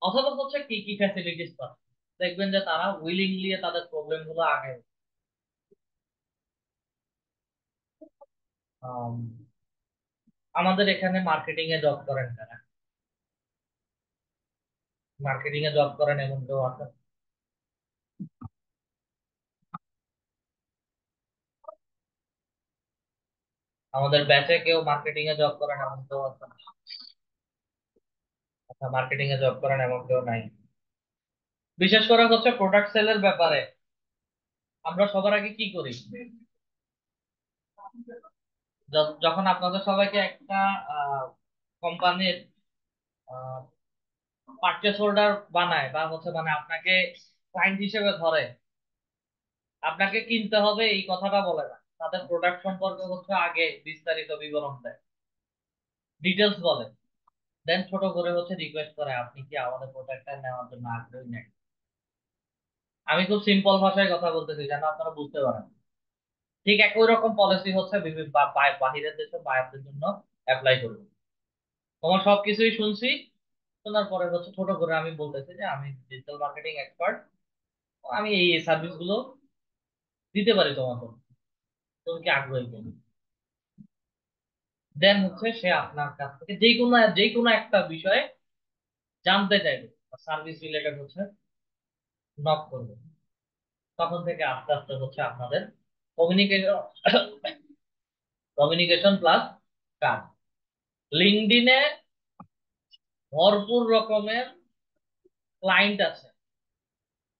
অথবা হচ্ছে কি কি ফ্যাসিলিটিস পাচ্ছ। দেখবেন যে তারা উইলিংলি তাদের প্রবলেম গুলো আগে। আম, আমাদের এখানে মার্কেটিং এ জব করেন তারা, মার্কেটিং এ জব করেন এমন কেউ আছে? আমাদের ব্যাচে কেউ মার্কেটিং এ জব করেন এমন কেউ আছে? আচ্ছা, মার্কেটিং এ জব করেন এমন কেউ নাই। বিশেষ করে হচ্ছে প্রোডাক্ট সেলের ব্যাপারে আমরা সবার আগে কি করি, যখন আপনাদের সবাইকে একটা কোম্পানির পারচেস অর্ডার বানায় বা হচ্ছে মানে আপনাকে ক্লায়েন্ট হিসেবে ধরে, আপনাকে কিনতে হবে এই কথাটা বলে না, তাদের প্রোডাক্ট সম্পর্কে হচ্ছে আগে বিস্তারিত বিবরণ দেয়, ডিটেলস বলে। দেন ছোট করে হচ্ছে রিকোয়েস্ট করে আপনি কি আমাদের প্রোডাক্টটা নেওয়ার জন্য আগ্রহী নেই। আমি খুব সিম্পল ভাষায় কথা বলতেছি যেন আপনারা বুঝতে পারেন। ঠিক একই রকম পলিসি হচ্ছে বাহিরের দেশে বায়ারদের জন্য অ্যাপ্লাই করবে। তোমার সবকিছুই শুনছি, শোনার পরে হচ্ছে ছোট করে আমি বলতেছি যে আমি ডিজিটাল মার্কেটিং এক্সপার্ট, আমি এই সার্ভিস গুলো দিতে পারি তোমাকে, তুমি কি আগ্রহী কিনা। দেন হচ্ছে সে আপনার কাছ থেকে যে কোনো একটা বিষয়ে জানতে চাইবে, সার্ভিস রিলেটেড হচ্ছে নক করবে। তখন থেকে আস্তে আস্তে হচ্ছে আপনাদের কমিউনিকেশন কমিউনিকেশন প্লাস কাজ। লিঙ্কডইনে ভরপুর রকমের ক্লায়েন্ট আছে,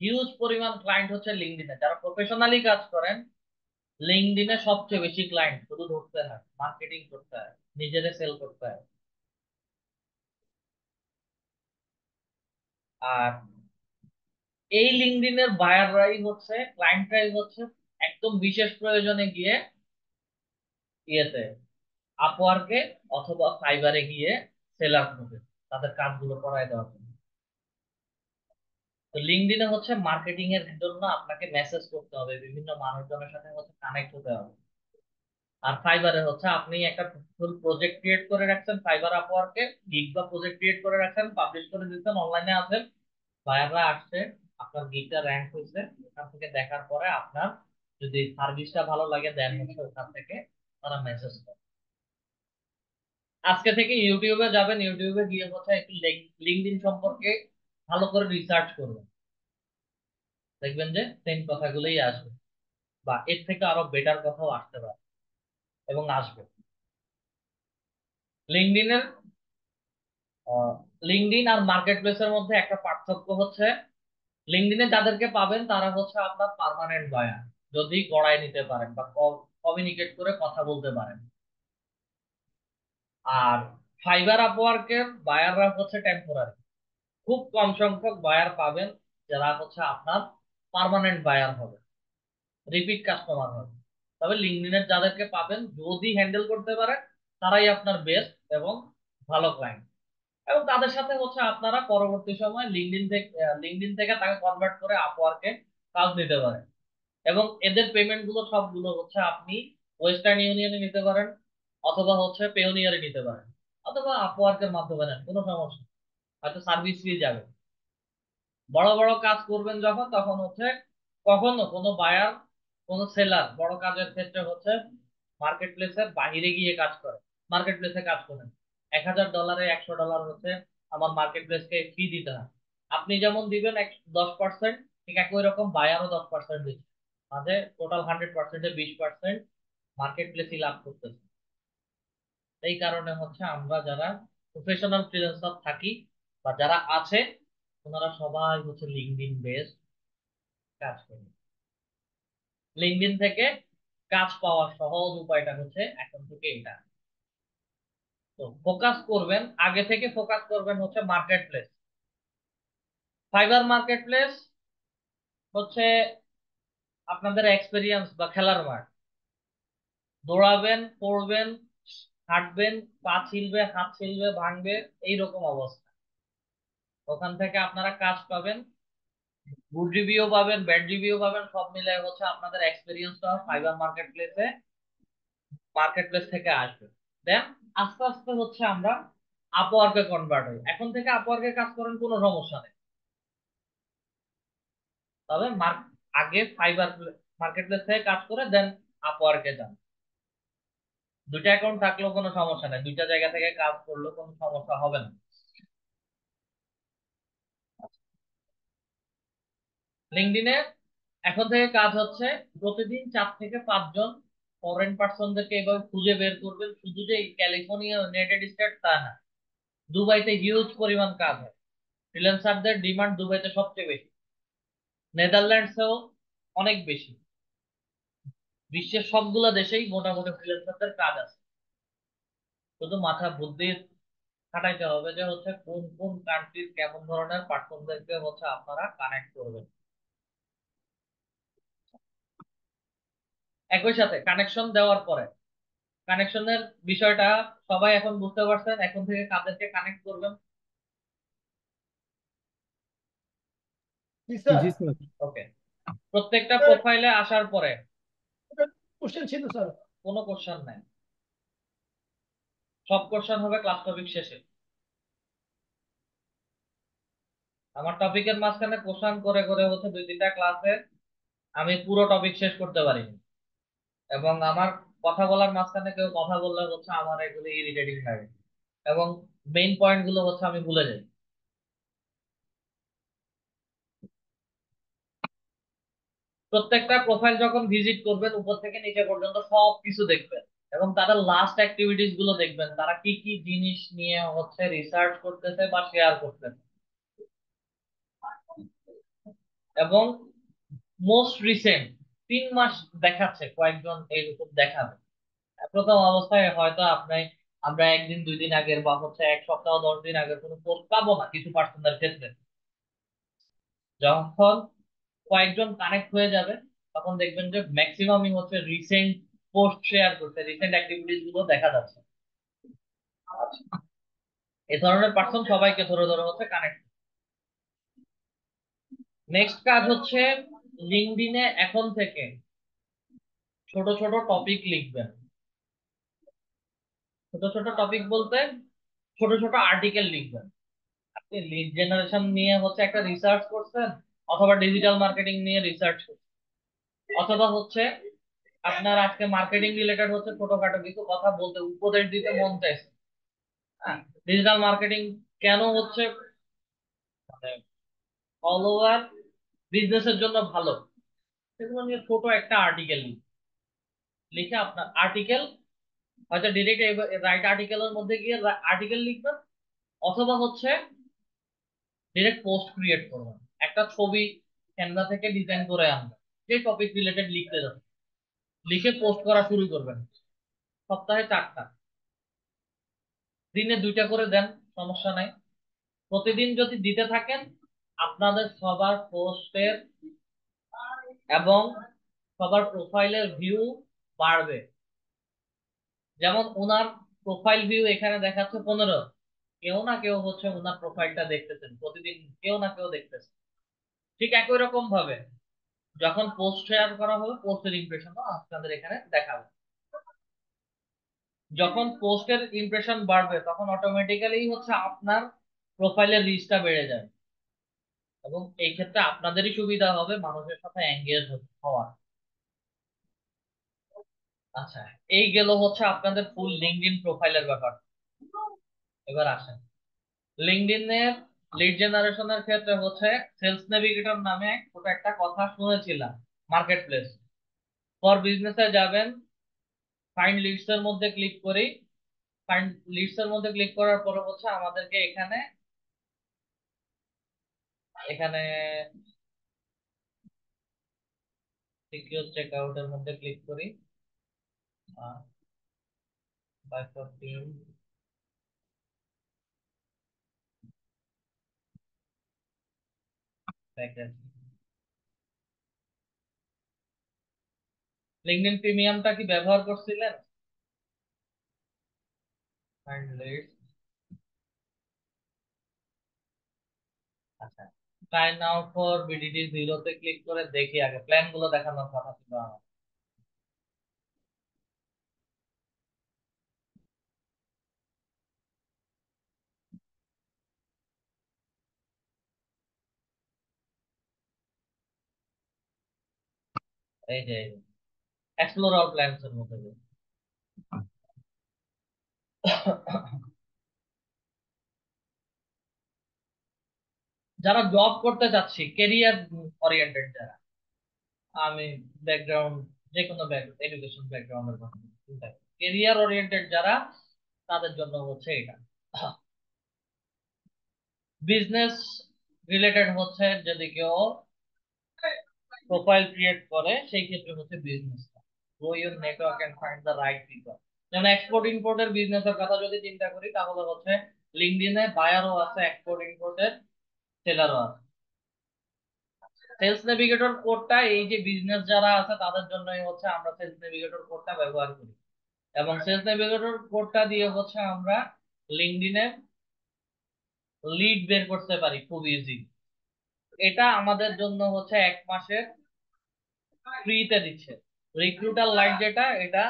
হিউজ পরিমাণ ক্লায়েন্ট হচ্ছে লিঙ্কডইনে, যারা প্রফেশনালি কাজ করেন। লিঙ্কডইনে সবচেয়ে বেশি ক্লায়েন্ট, শুধু ধরতে হয়, মার্কেটিং করতে হয়, নিজেরে সেল করতে হয়। আর এই লিঙ্কডইনের বায়াররাই হচ্ছে, ক্লায়েন্টরাই হচ্ছে একদম বিশেষ প্রয়োজনে গিয়ে ইয়েতে আপওয়ার্কে অথবা ফাইবারে গিয়ে সেলার হবে, তাদের কাজগুলো করায় দেওয়ার জন্য। তো লিঙ্কডইনে হচ্ছে মার্কেটিং এর জন্য আপনাকে মেসেজ করতে হবে, বিভিন্ন মানুষজনের সাথে হচ্ছে কানেক্ট হতে হবে। আর ফাইবারে হচ্ছে আপনি একটা ফুল প্রজেক্ট ক্রিয়েট করে রাখছেন, ফাইবার আপওয়ার্কে গিগ বা প্রজেক্ট ক্রিয়েট করে রাখছেন, পাবলিশ করে দিচ্ছেন, অনলাইনে আছেন, বায়াররা আসছে, আপনার গিগটা র্যাঙ্ক হয়েছে, ওখান থেকে দেখার পরে আপনার যদি সার্ভিসটা ভালো লাগে দেন হচ্ছে ওখান থেকে তারা মেসেজ করে। আজকে থেকে ইউটিউবে যাবেন, ইউটিউবে গিয়ে হচ্ছে একটু লিঙ্কডইন সম্পর্কে ভালো করে রিসার্চ করবেন, দেখবেন যে সেম কথাগুলোই আসবে, বা এর থেকে আরো বেটার কথাও আসতে পারে এবং আসবে। লিঙ্কডইনের লিঙ্কডইন আর মার্কেট প্লেসের মধ্যে একটা পার্থক্য হচ্ছে, লিঙ্কডইনে যাদেরকে পাবেন তারা হচ্ছে আপনার পার্মানেন্ট বায়ার, যদি গড়ায় নিতে পারেন বা কমিউনিকেট করে কথা বলতে পারেন। আর ফাইবার আপওয়ার্কের বায়াররা হচ্ছে টেম্পোরারি, খুব কম সংখ্যক বায়ার পাবেন যারা হচ্ছে আপনার পার্মানেন্ট বায়ার হবে, রিপিট কাস্টমার হবে। তবে লিঙ্কডইনের যাদেরকে পাবেন যদি হ্যান্ডেল করতে পারেন, তারাই আপনার বেস্ট এবং ভালো ক্লায়েন্ট। এবং তাদের সাথে হচ্ছে আপনারা পরবর্তী সময় লিঙ্কডইন থেকে তাকে কনভার্ট করে আপওয়ার্কে কাজ নিতে পারেন। এবং এদের পেমেন্ট গুলো সবগুলো হচ্ছে আপনি ওয়েস্টার্ন ইউনিয়নে নিতে পারেন, অথবা হচ্ছে পেওনিয়ারে নিতে পারেন, অথবা আপওয়ার্কের মাধ্যমে নেন, কোনো সমস্যা নেই। হয়তো সার্ভিস ফি যাবে। বড় বড় কাজ করবেন যখন, তখন হচ্ছে কখনো কোনো বায়ার, কোনো সেলার বড় কাজের ক্ষেত্রে হচ্ছে মার্কেট প্লেসের বাহিরে গিয়ে কাজ করে, মার্কেট প্লেসে কাজ করেন। $1000 $100 হচ্ছে আমার মার্কেট প্লেসকে ফি দিতে হয়। আপনি যেমন দিবেন 10%, ঠিক একই রকম বায়ারও 10% দিচ্ছে, মাঝে টোটাল 100%-এ 20% মার্কেট প্লেসই লাভ করতেছে। এই কারণে হচ্ছে আমরা যারা প্রফেশনাল ফ্রিল্যান্সার থাকি বা যারা আছে, ওনারা সবাই হচ্ছে লিঙ্কডইন বেস কাজ করি। লিঙ্কডইন থেকে কাজ পাওয়ার সহজ উপায়টা হচ্ছে এখন থেকে এটা। তো ফোকাস করবেন, আগে থেকে ফোকাস করবেন হচ্ছে market place. Fibre market place হচ্ছে আপনাদের এক্সপেরিয়েন্স বা খেলার মাঠ। দৌড়াবেন, পড়বেন, হাঁটবেন, পা ছিলবে, হাত ছিলবে, ভাঙবে, এইরকম অবস্থা। ওখান থেকে আপনারা কাজ পাবেন, গুড রিভিউ পাবেন, ব্যাড রিভিউ পাবেন, সব মিলে হচ্ছে আপনাদের এক্সপেরিয়েন্সটা ফাইবার মার্কেট প্লেস থেকে আসবে। দেন আস্তে আস্তে হচ্ছে আমরা আপওয়ার্কে কনভার্ট হই। এখন থেকে আপওয়ার্কে কাজ করেন, কোনো সমস্যা নেই। তবে আগে ফাইবার মার্কেট প্লেস থেকে কাজ করে দেন আপওয়ার্কে যান। দুইটা অ্যাকাউন্ট থাকলেও কোনো সমস্যা নেই, দুইটা জায়গা থেকে কাজ করলেও কোনো সমস্যা হবে না। লিঙ্কডইনে এখন থেকে কাজ হচ্ছে প্রতিদিন 4 থেকে 5 জন ফরেন পার্সনদেরকে এভাবে খুঁজে বের করবেন। শুধু যে ক্যালিফোর্নিয়া ইউনাইটেড স্টেট তা না, দুবাইতে হিউজ পরিমাণ কাজ হয়। ফ্রিল্যান্সারদের ডিমান্ড দুবাইতে সবচেয়ে বেশি, নেদারল্যান্ডসেও অনেক বেশি। বিশ্বের সবগুলা দেশেই মোটামুটি ফ্রিল্যান্সারদের কাজ আছে। শুধু মাথা বুদ্ধি খাটাইতে হবে যে হচ্ছে কোন কোন কান্ট্রির কেমন ধরনের পার্সনদেরকে হচ্ছে আপনারা কানেক্ট করবেন। একই সাথে কানেকশন দেওয়ার পরে, কানেকশনের বিষয়টা সবাই এখন বুঝতে পারছেন। এখন থেকে কাদেরকে কানেক্ট করবেন? জি স্যার। ওকে, প্রত্যেকটা প্রোফাইলে আসার পরে কোশ্চেন ছিল স্যার। কোনো কোশ্চেন নাই, সব কোশ্চেন হবে ক্লাস টপিক শেষে। আমার টপিকের মাঝখানে কোশ্চেন করে করে হচ্ছে 2-3টা ক্লাসে আমি পুরো টপিক শেষ করতে পারিনি। এবং আমার কথা বলার মাঝখানে কেউ কথা বললে হচ্ছে আমার এগুলো ইরিটেটিং লাগে, এবং মেইন পয়েন্ট গুলো হচ্ছে আমি ভুলে যাই। প্রত্যেকটা প্রোফাইল যখন ভিজিট করবেন উপর থেকে নিচে পর্যন্ত সব কিছু দেখবেন, এবং তাদের লাস্ট অ্যাক্টিভিটিস গুলো দেখবেন, তারা কি কি জিনিস নিয়ে হচ্ছে রিসার্চ করতেছে বা শেয়ার করতেছে। এবং মোস্ট রিসেন্ট 3 মাস দেখাচ্ছে, কয়েকজন এইরকম দেখাবে। প্রথম অবস্থায় হয়তো আমরা 1 দিন 2 দিন আগের বা হচ্ছে 1 সপ্তাহ 10 দিন আগের কোনো পোস্ট পাবো না কিছু পার্সনের ক্ষেত্রে। যখন কয়েকজন কানেক্ট হয়ে যাবে তখন দেখবেন যে ম্যাক্সিমামই হচ্ছে রিসেন্ট পোস্ট শেয়ার করতে, রিসেন্ট অ্যাক্টিভিটিস গুলো দেখা যাচ্ছে। এই ধরনের পার্সন সবাইকে ধরে ধরে হচ্ছে কানেক্ট। নেক্সট কাজ হচ্ছে লিঙ্কডইনে এখন থেকে ছোট ছোট টপিক লিখবেন। ছোট ছোট টপিক বলতে ছোট ছোট আর্টিকেল লিখবেন। আপনি লিড জেনারেশন নিয়ে হচ্ছে একটা রিসার্চ করছেন, অথবা ডিজিটাল মার্কেটিং নিয়ে রিসার্চ করছেন, অথবা হচ্ছে আপনার আজকে মার্কেটিং রিলেটেড হচ্ছে ছোটখাটো কিছু কথা বলতে, উপদেশ দিতে মন চাইছে। হ্যাঁ, ডিজিটাল মার্কেটিং কেন হচ্ছে মানে অল ওভার বিজনেসের জন্য ভালো, সেগুলো নিয়ে ছোট একটা আর্টিকেল লিখে আপনার আর্টিকেল হয়তো ডিরেক্ট রাইট আর্টিকেলের মধ্যে গিয়ে আর্টিকেল লিখবেন, অথবা হচ্ছে ডিরেক্ট পোস্ট ক্রিয়েট করবেন। একটা ছবি ক্যানভা থেকে ডিজাইন করে আনবেন, যে টপিক রিলেটেড লিখতে যাবেন, লিখে পোস্ট করা শুরু করবেন। সপ্তাহে 4টা, দিনে 2টা করে দেন, সমস্যা নাই। প্রতিদিন যদি দিতে থাকেন আপনাদের সবার পোস্টের এবং সবার প্রোফাইলের ভিউ বাড়বে। যেমন ওনার প্রোফাইল ভিউ এখানে দেখাচ্ছে 15, কেউ না কেউ হচ্ছে ওনার প্রোফাইলটা দেখতেছেন প্রতিদিন, কেউ না কেউ দেখতেছেন। ঠিক একই রকম ভাবে যখন পোস্ট শেয়ার করা হবে পোস্টের ইমপ্রেশনও আপনাদের এখানে দেখাবে। যখন পোস্টের ইমপ্রেশন বাড়বে তখন অটোমেটিক্যালি হচ্ছে আপনার প্রোফাইলের রিচটা বেড়ে যাবে, এবং এই ক্ষেত্রে আপনাদেরই সুবিধা হবে মানুষের সাথে এঙ্গেজ হওয়ার। আচ্ছা, এই গেল হচ্ছে আপনাদের ফুল লিঙ্কডইন প্রোফাইলের ব্যাপার। এবার আসেন লিঙ্কডইনের লিড জেনারেশনের ক্ষেত্রে হচ্ছে সেলস নেভিগেটর নামে ছোট একটা কথা শুনেছিলাম। মার্কেট প্লেস ফর বিজনেসে যাবেন, ফাইন্ড লিডস এর মধ্যে ক্লিক করি। ফাইন্ড লিডস এর মধ্যে ক্লিক করার পরে হচ্ছে আমাদেরকে এখানে এখানে সিকিউর চেক আউট এর মধ্যে ক্লিক করি। Buy for team, package. LinkedIn প্রিমিয়ামটা কি ব্যবহার করছিলেন? আচ্ছা, ট্রাই নাও ফর বিডিটি 0 তে ক্লিক করে দেখি, আগে প্ল্যান গুলো দেখানোর কথা ছিল আমার। এই যে এক্সপ্লোর অল প্ল্যানস এর মধ্যে দিয়ে। যারা জব করতে চাচ্ছি, কেরিয়ার ওরিয়েন্টেড যারা, আমি ব্যাকগ্রাউন্ড যে কোনো এডুকেশন ব্যাকগ্রাউন্ডের কথা চিন্তা করি, কেরিয়ার ওরিয়েন্টেড যারা, তাদের জন্য হচ্ছে এটা। বিজনেস রিলেটেড হচ্ছে যদি কেউ প্রোফাইল ক্রিয়েট করে, সেই ক্ষেত্রে হচ্ছে বিজনেসটা grow your network and find the right people. যেমন এক্সপোর্ট ইম্পোর্টের বিজনেসের কথা যদি চিন্তা করি, তাহলে হচ্ছে লিঙ্কডইনে বায়ারও আছে, এক্সপোর্ট ইম্পোর্টের সেলারও আছে। সেলস নেভিগেটর কোডটা এই যে বিজনেস যারা আছে তাদের জন্যই হচ্ছে আমরা সেলস নেভিগেটর কোডটা ব্যবহার করি, এবং সেলস নেভিগেটর কোডটা দিয়ে হচ্ছে আমরা লিঙ্কডইনে লিড বের করতে পারি খুব ইজি। এটা আমাদের জন্য হচ্ছে 1 মাসের ফ্রিতে দিচ্ছে। রিক্রুটার লাইট যেটা, এটা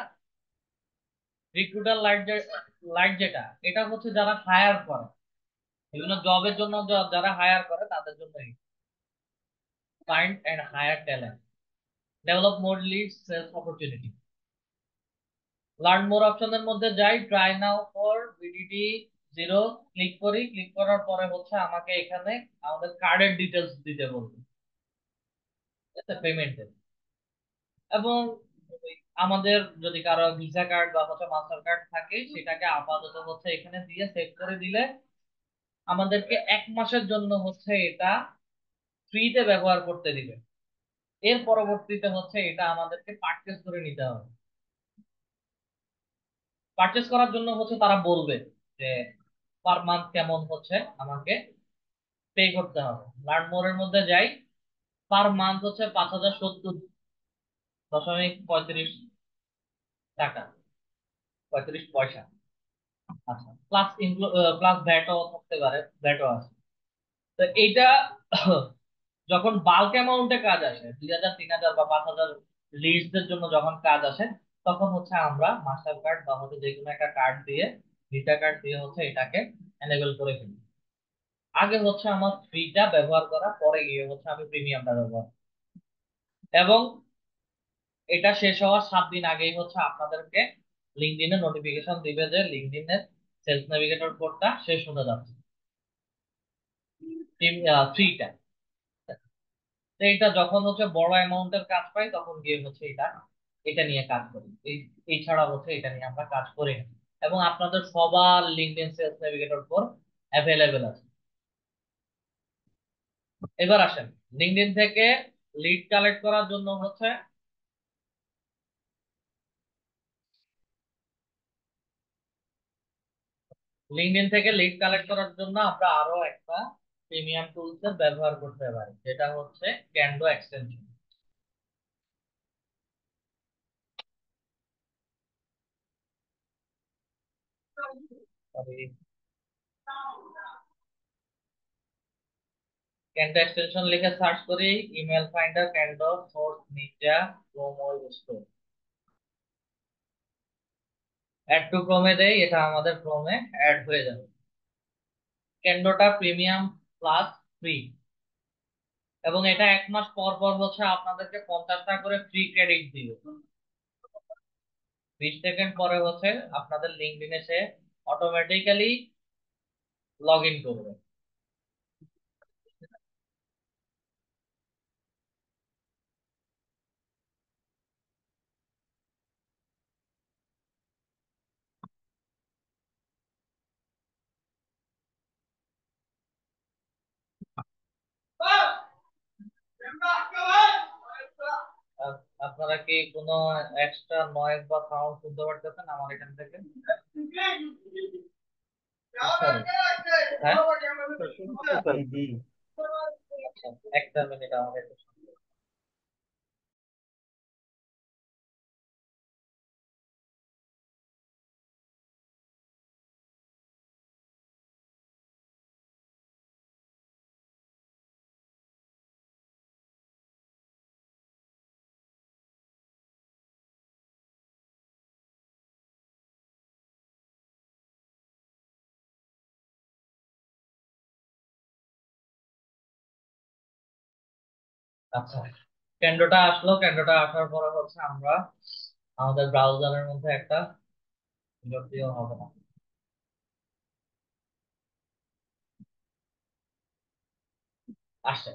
রিক্রুটার লাইট যেটা, এটা হচ্ছে যারা হায়ার করে, বিভিন্ন জবের জন্য যারা হায়ার করে তাদের জন্য find and hire talent, develop more leads, sales opportunity. Learn more অপশনের মধ্যে যাই, try now for BDT 0 click করি। ক্লিক করার পরে হচ্ছে আমাকে এখানে আমাদের কার্ডের ডিটেলস দিতে বলবে, পেমেন্টের। এবং আমাদের যদি কারো ভিসা কার্ড বা হচ্ছে মাস্টার কার্ড থাকে, সেটাকে আপাতত হচ্ছে এখানে দিয়ে সেভ করে দিলে আমাদেরকে 1 মাসের জন্য হচ্ছে এটা ফ্রিতে ব্যবহার করতে দিবে। এর পরবর্তীতে হচ্ছে এটা আমাদেরকে পারচেজ করে নিতে হবে। পারচেজ করার জন্য হচ্ছে তারা বলবে যে পার মান্থ কেমন হচ্ছে আমাকে পে করতে হবে। লার্ন মোর এর মধ্যে যাই, পার মান্থ হচ্ছে 5070.35 টাকা, 35 পয়সা। আচ্ছা, প্লাস প্লাস ভ্যাটও থাকতে পারে, ভ্যাটও আছে। তো এইটা যখন বাল্ক অ্যামাউন্টে কাজ আসে, 2000 3000 বা 5000 লিডস এর জন্য যখন কাজ আসে, তখন হচ্ছে আমরা মাস্টার কার্ড বা হচ্ছে যে কোনো একটা কার্ড দিয়ে, ভিসা কার্ড দিয়ে হচ্ছে এটাকে এনেবল করে ফেলি। আগে হচ্ছে আমার ফ্রিটা ব্যবহার করা, পরে গিয়ে হচ্ছে আমি প্রিমিয়ামটা ব্যবহার, এবং এটা শেষ হওয়ার 7 দিন আগেই হচ্ছে আপনাদেরকে লিঙ্কডইনে নোটিফিকেশন দিবে যে লিঙ্কডইনের সেলস নেভিগেটর কোডটা শেষ হতে যাচ্ছে, ফ্রিটা। তো এটা যখন হচ্ছে বড় অ্যামাউন্টের কাজ পাই, তখন গিয়ে হচ্ছে এটা এটা নিয়ে কাজ করি। এই ছাড়া হচ্ছে এটা নিয়ে আমরা কাজ করি না। এবং আপনাদের সবার LinkedIn Sales Navigator for available আছে। এবার আসেন, লিঙ্কডইন থেকে লিড কালেক্ট করার জন্য হচ্ছে লিঙ্কডইন থেকে লিড কালেক্ট করার জন্য আমরা আরো একটা প্রিমিয়াম টুলস এর ব্যবহার করতে পারি, যেটা হচ্ছে ক্যান্ডো এক্সটেনশন। ক্যান্ডো এক্সটেনশন লিখে সার্চ করি, email finder, Kendo, source, ninja, Chrome store. Add to ক্রোমে দেই, এটা আমাদের ক্রোমে অ্যাড হয়ে যাবে। ক্যান্ডোটা প্রিমিয়াম প্লাস ফ্রি, এবং এটা 1 মাস পর পর হচ্ছে আপনাদেরকে 50টা করে ফ্রি ক্রেডিট দিবে। 20 সেকেন্ড পরে হচ্ছে আপনাদের লিঙ্কডইনে সে অটোমেটিক্যালি লগ ইন করবে। আপনারা কি কোনো এক্সট্রা নয়েজ বা সাউন্ড শুনতে পারতেছেন আমার এখান থেকে? হ্যাঁ? আচ্ছা, একটা মিনিট আমাকে একটু সময় দিন। আচ্ছা, ক্যান্ডোটা আসলো, ক্যান্ডোটা আসার পরে হচ্ছে আমরা আমাদের ব্রাউজারের মধ্যে একটা বিরক্তিও হবে না। আসে,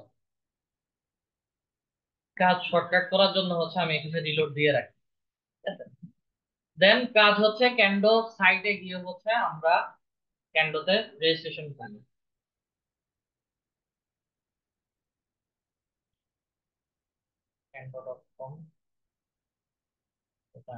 কাজ শর্টকাট করার জন্য হচ্ছে আমি এখানে রিলোড দিয়ে রাখি। দেন কাজ হচ্ছে ক্যান্ডো সাইটে গিয়ে হচ্ছে আমরা ক্যান্ডোতে রেজিস্ট্রেশন করি। ক্যান্ডো.com, এটা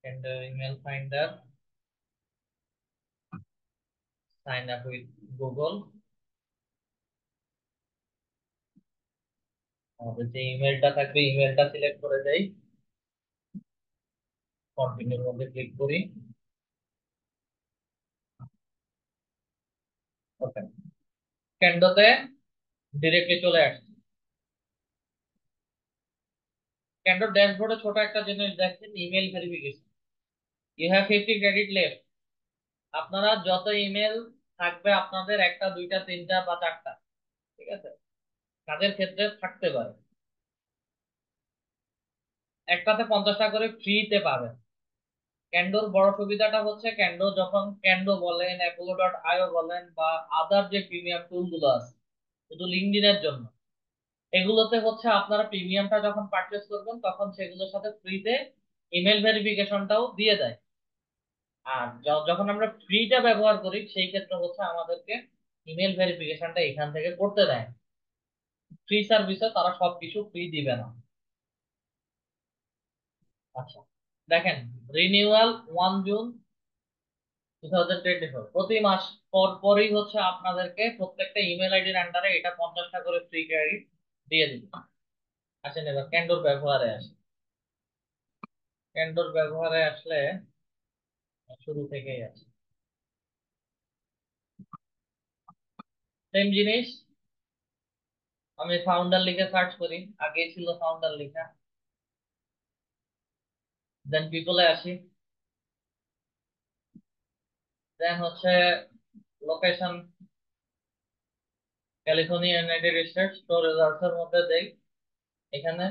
Kendo email finder, sign up with Google. আমাদের যে ইমেলটা থাকবে ইমেলটা সিলেক্ট করে দেই, কন্টিনিউর মধ্যে ক্লিক করি। ওকে, ক্যান্ডোতে ডিরেক্টলি চলে আসছে। ক্যান্ডো ড্যাশবোর্ডে ছোট একটা জিনিস দেখছেন, email verification. You have 50 credit left. আপনারা যত ইমেল থাকবে আপনাদের, একটা দুইটা তিনটা বা চারটা, ঠিক আছে, কাজের ক্ষেত্রে থাকতে পারে, একটাতে 50টা করে ফ্রিতে পাবেন। ক্যান্ডোর বড় সুবিধাটা হচ্ছে ক্যান্ডো যখন ক্যান্ডো বলেন, অ্যাপোলো.io বলেন বা আদার যে প্রিমিয়াম টুল গুলো আছে শুধু লিঙ্কডইনের জন্য, এগুলোতে হচ্ছে আপনারা প্রিমিয়ামটা যখন পারচেস করবেন তখন সেগুলোর সাথে ফ্রিতে ইমেল ভেরিফিকেশনটাও দিয়ে দেয়। আর যখন আমরা ফ্রিটা ব্যবহার করি সেই ক্ষেত্রে হচ্ছে আমাদেরকে ইমেল ভেরিফিকেশনটা এখান থেকে করতে দেয়। ফ্রি সার্ভিসে তারা সবকিছু ফ্রি দিবে না। আচ্ছা, দেখেন, রিনিউয়াল 1 জুন 2024, প্রতি মাস পর পরই হচ্ছে আপনাদেরকে প্রত্যেকটা ইমেল আইডির আন্ডারে এটা 50টা করে ফ্রি ক্রেডিট দিয়ে দিবে। আসেন এবার ক্যান্ডোর ব্যবহারে আসে। ক্যান্ডোর ব্যবহারে আসলে শুরু থেকেই আছে সেম জিনিস। আমি ফাউন্ডার লিখে সার্চ করি, আগে ছিল ফাউন্ডার লেখা। দেন পিপলে আসি, দেন হচ্ছে লোকেশন ক্যালিফোর্নিয়া ইউনাইটেড স্টেটস, তো রেজাল্টস এর মধ্যে দেই, এখানে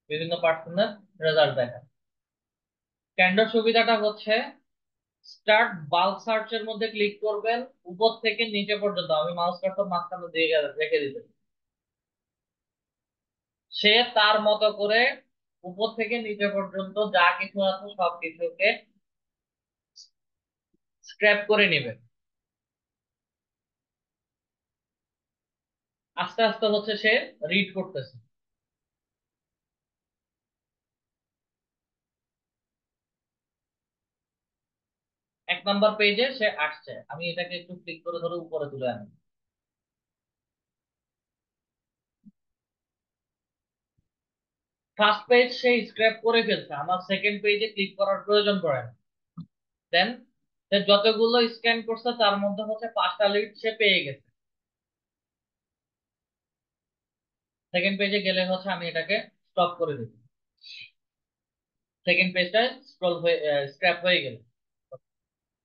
বিভিন্ন পার্সনের রেজাল্ট দেখা। ক্যান্ডোর সুবিধাটা হচ্ছে স্টার্ট বাল্ক সার্চ এর মধ্যে ক্লিক করবেন, উপর থেকে নিচে পর্যন্ত আমি মাউস কার্সর মাঝখানে দিয়ে রেখে দিতে, সে তার মতো করে উপর থেকে নিচে পর্যন্ত যা কিছু আছে সবকিছুকে স্ক্র্যাপ করে নেবে। আস্তে আস্তে হচ্ছে সে রিড করতেছে। এক নাম্বার পেজে সে আসছে, আমি এটাকে একটু ক্লিক করে ধরে উপরে তুলে আনি। ফার্স্ট পেজ সে স্ক্র্যাপ করে ফেলছে, আমার সেকেন্ড পেজে ক্লিক করার প্রয়োজন পড়ে না। দেন সে যতগুলো স্ক্যান করছে তার মধ্যে হচ্ছে 5টা লিড সে পেয়ে গেছে। সেকেন্ড পেজে গেলে হচ্ছে আমি এটাকে স্টপ করে দিই, সেকেন্ড পেজটা স্ক্রল হয়ে স্ক্র্যাপ হয়ে গেল,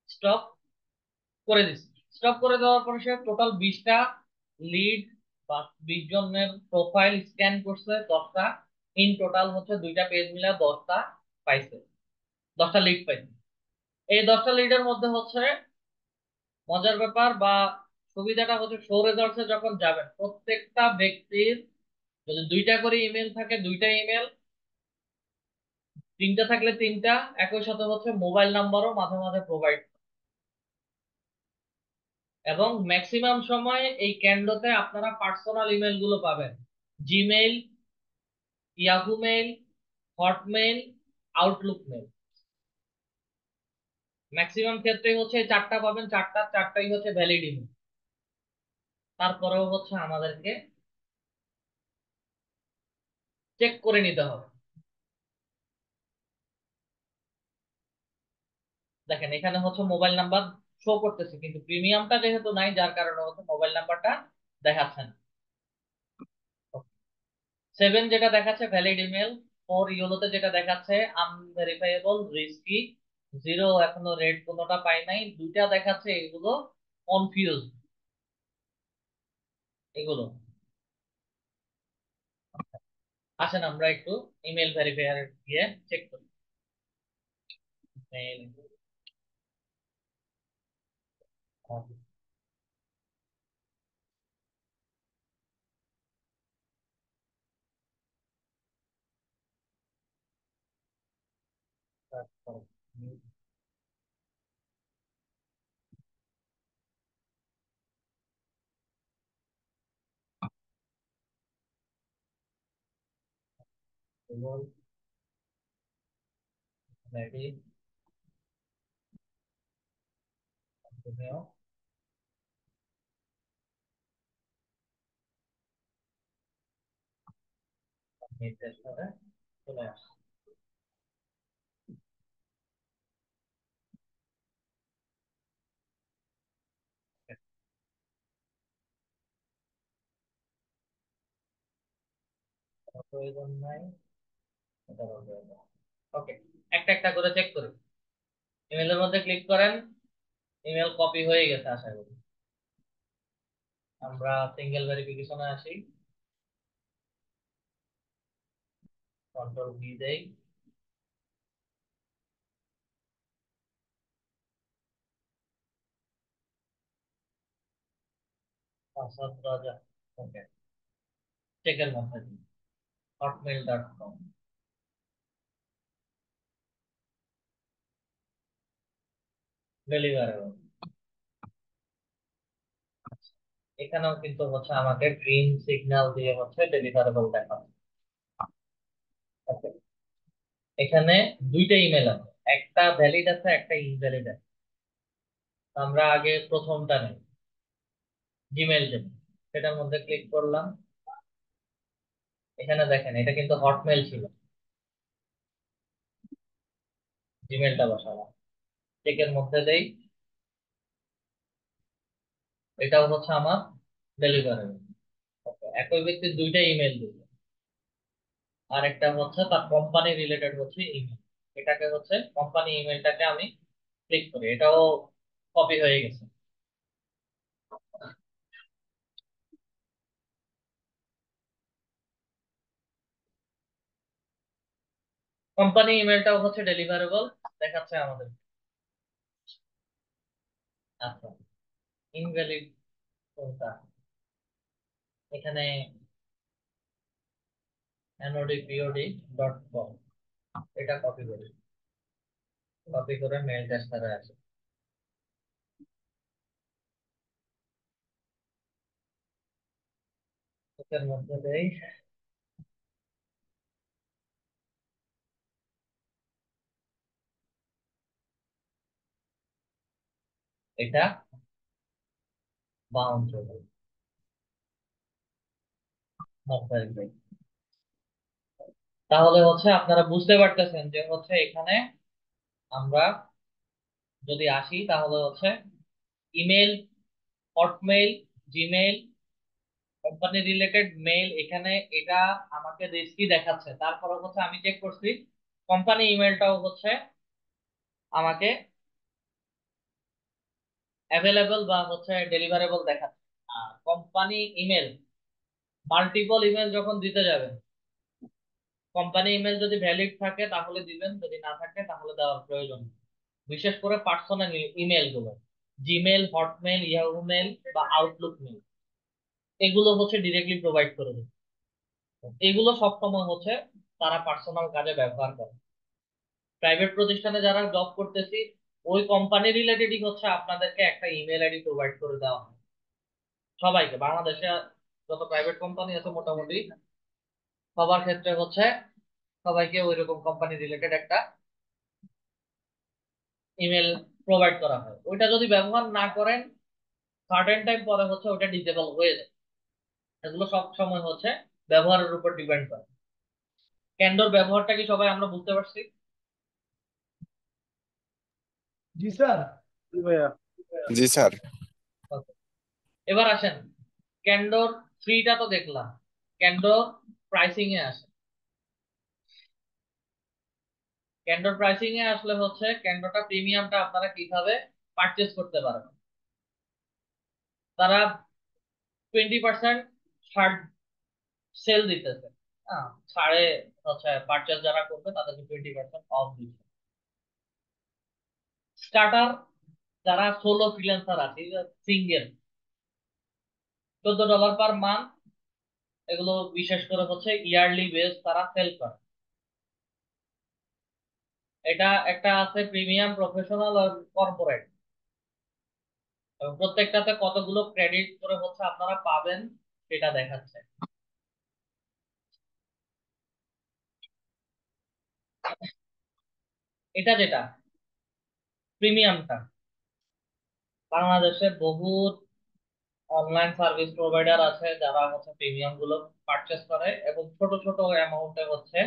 স্টপ করে দিচ্ছি। স্টপ করে দেওয়ার পরে সে টোটাল 20টা লিড বা 20 জনের প্রোফাইল স্ক্যান করছে, 10টা, ইন টোটাল হচ্ছে দুইটা পেজ মিলে 10টা পাইছে, 10টা লিড পাইছে। এই 10টা লিডের মধ্যে হচ্ছে মজার ব্যাপার বা সুবিধাটা হচ্ছে শো রেজাল্টসে যখন যাবেন প্রত্যেকটা ব্যক্তির যদি দুইটা করে ইমেল থাকে দুইটা ইমেল, তিনটা থাকলে তিনটা, একই সাথে হচ্ছে মোবাইল নাম্বারও মাঝে মাঝে প্রোভাইড। এবং ম্যাক্সিমাম সময় এই ক্যান্ডোতে আপনারা পার্সোনাল ইমেল গুলো পাবেন, Gmail, Yahoo mail, Hotmail, Outlook mail. Maximum ক্ষেত্রে হচ্ছে এই চারটা পাবেন, চারটাই হচ্ছে ভ্যালিড ইমেল। তারপরেও হচ্ছে আমাদেরকে চেক করে নিতে হবে। দেখেন এখানে হচ্ছে মোবাইল নাম্বার শো করতেছে, কিন্তু প্রিমিয়ামটা যেহেতু নাই, যার কারণে হচ্ছে মোবাইল নাম্বারটা দেখাচ্ছে না। 7 যেটা দেখাচ্ছে ভ্যালিড ইমেল, 4 ইয়েলোতে যেটা দেখাচ্ছে আনভেরিফাইয়েবল, রিস্কি, 0 এখনো রেড কোনোটা পাই নাই, দুইটা দেখাচ্ছে এগুলো কনফিউজ। এগুলো আসেন আমরা একটু ইমেল ভেরিফায়ার দিয়ে চেক করি। মেইল, রেডি, কন্টিনিউ, নির্দেশ করে চলে আসে। কোনো প্রয়োজন নাই, এটারও প্রয়োজন। ওকে, একটা একটা করে চেক করি। ইমেলের মধ্যে ক্লিক করেন, ইমেল কপি হয়ে গেছে আশা করি। আমরা সিঙ্গেল ভেরিফিকেশনে আসি, কন্ট্রোল ভি দেই, পাসওয়ার্ড দেওয়া যায়। ওকে, চেকের মধ্যে দিই hotmail.com, ডেলিভারেবল। এখানেও কিন্তু হচ্ছে আমাকে গ্রিন সিগন্যাল দিয়ে হচ্ছে ডেলিভারেবল দেখাচ্ছে। Okay, এখানে দুইটা ইমেল আছে, একটা ভ্যালিড আছে, একটা ইনভ্যালিড আছে। আমরা আগে প্রথমটা নেই, জিমেল যেটা, সেটার মধ্যে ক্লিক করলাম। এখানে দেখেন এটা কিন্তু হটমেল ছিল, জিমেলটা বসালাম, চেকের মধ্যে দেই, এটাও হচ্ছে আমার ডেলিভারেবল। একই ব্যক্তি দুইটা ইমেল দিল, আর একটা হচ্ছে তার কোম্পানি রিলেটেড হচ্ছে ইমেল, এটাকে হচ্ছে কোম্পানি ইমেলটাকে আমি ক্লিক করি, এটাও কপি হয়ে গেছে। কোম্পানি ইমেলটাও হচ্ছে ডেলিভারেবল দেখাচ্ছে আমাদের। আচ্ছা, ইনভ্যালিড কোনটা? এখানে nodpod.com, এটা কপি করি, কপি করে মেল টেস্টারে আছে, এর মধ্যে দেই, এটা বাউন্স হবে, not verified। তাহলে হচ্ছে আপনারা বুঝতে পারতেছেন যে হচ্ছে এখানে আমরা যদি আসি তাহলে হচ্ছে email, Hotmail, Gmail, company related mail, এখানে এটা আমাকে রিস্কি দেখাচ্ছে। তারপরে হচ্ছে আমি চেক করছি কোম্পানি ইমেলটাও হচ্ছে আমাকে অ্যাভেলেবল বা হচ্ছে ডেলিভারেবল দেখাচ্ছে। আর কোম্পানি ইমেল, মাল্টিপল ইমেল যখন দিতে যাবেন, কোম্পানি ইমেল যদি ভ্যালিড থাকে তাহলে দিবেন, যদি না থাকে তাহলে দেওয়ার প্রয়োজন নেই। বিশেষ করে পার্সোনাল ইমেল গুলো, জিমেল, হটমেল, ইয়াহু মেল বা আউটলুক মেল, এগুলো হচ্ছে ডিরেক্টলি প্রোভাইড করে দেবে। এগুলো সবসময় হচ্ছে তারা পার্সোনাল কাজে ব্যবহার করে। প্রাইভেট প্রতিষ্ঠানে যারা জব করতেছি, ওই কোম্পানি রিলেটেডই হচ্ছে আপনাদেরকে একটা ইমেল আইডি প্রোভাইড করে দেওয়া হয় সবাইকে। বাংলাদেশে যত প্রাইভেট কোম্পানি আছে মোটামুটি সবার ক্ষেত্রে হচ্ছে সবাইকে ওইরকম কোম্পানি রিলেটেড একটা ইমেল প্রোভাইড করা হয়। ওইটা যদি ব্যবহার না করেন সার্টেন টাইম পরে হচ্ছে ওটা ডিসেবল হয়ে যায়। এগুলো সব সময় হচ্ছে ব্যবহারের উপর ডিপেন্ড করে। ক্যান্ডোর ব্যবহারটা কি সবাই আমরা বুঝতে পারছি? जी सर। জি ভাইয়া। জি স্যার। Okay. এবার আসেন, ক্যান্ডোর ফ্রিটা তো দেখলাম, ক্যান্ডোর প্রাইসিং এ আসে। ক্যান্ডোর প্রাইসিং এ আসলে হচ্ছে ক্যান্ডোটা প্রিমিয়ামটা আপনারা কিভাবে পারচেজ করতে পারবেন। তারা 20% ছাড় সেল দিতেছে। ছাড়ে হচ্ছে পারচেজ যারা করবে তাদেরকে 20% অফ দিচ্ছে। স্টার্টার যারা সোলো ফ্রিল্যান্সার আছে, সিঙ্গেল, $14 পার মান্থ, এগুলো বিশেষ করে হচ্ছে ইয়ারলি বেস তারা সেল করে। এটা একটা আছে প্রিমিয়াম, প্রফেশনাল আর কর্পোরেট, এবং প্রত্যেকটাতে কতগুলো ক্রেডিট করে হচ্ছে আপনারা পাবেন সেটা দেখাচ্ছে। এটা যেটা প্রিমিয়ামটা, বাংলাদেশে বহুত অনলাইন সার্ভিস প্রোভাইডার আছে যারা হচ্ছে প্রিমিয়াম গুলো পারচেস করে এবং ছোট ছোট অ্যামাউন্টে হচ্ছে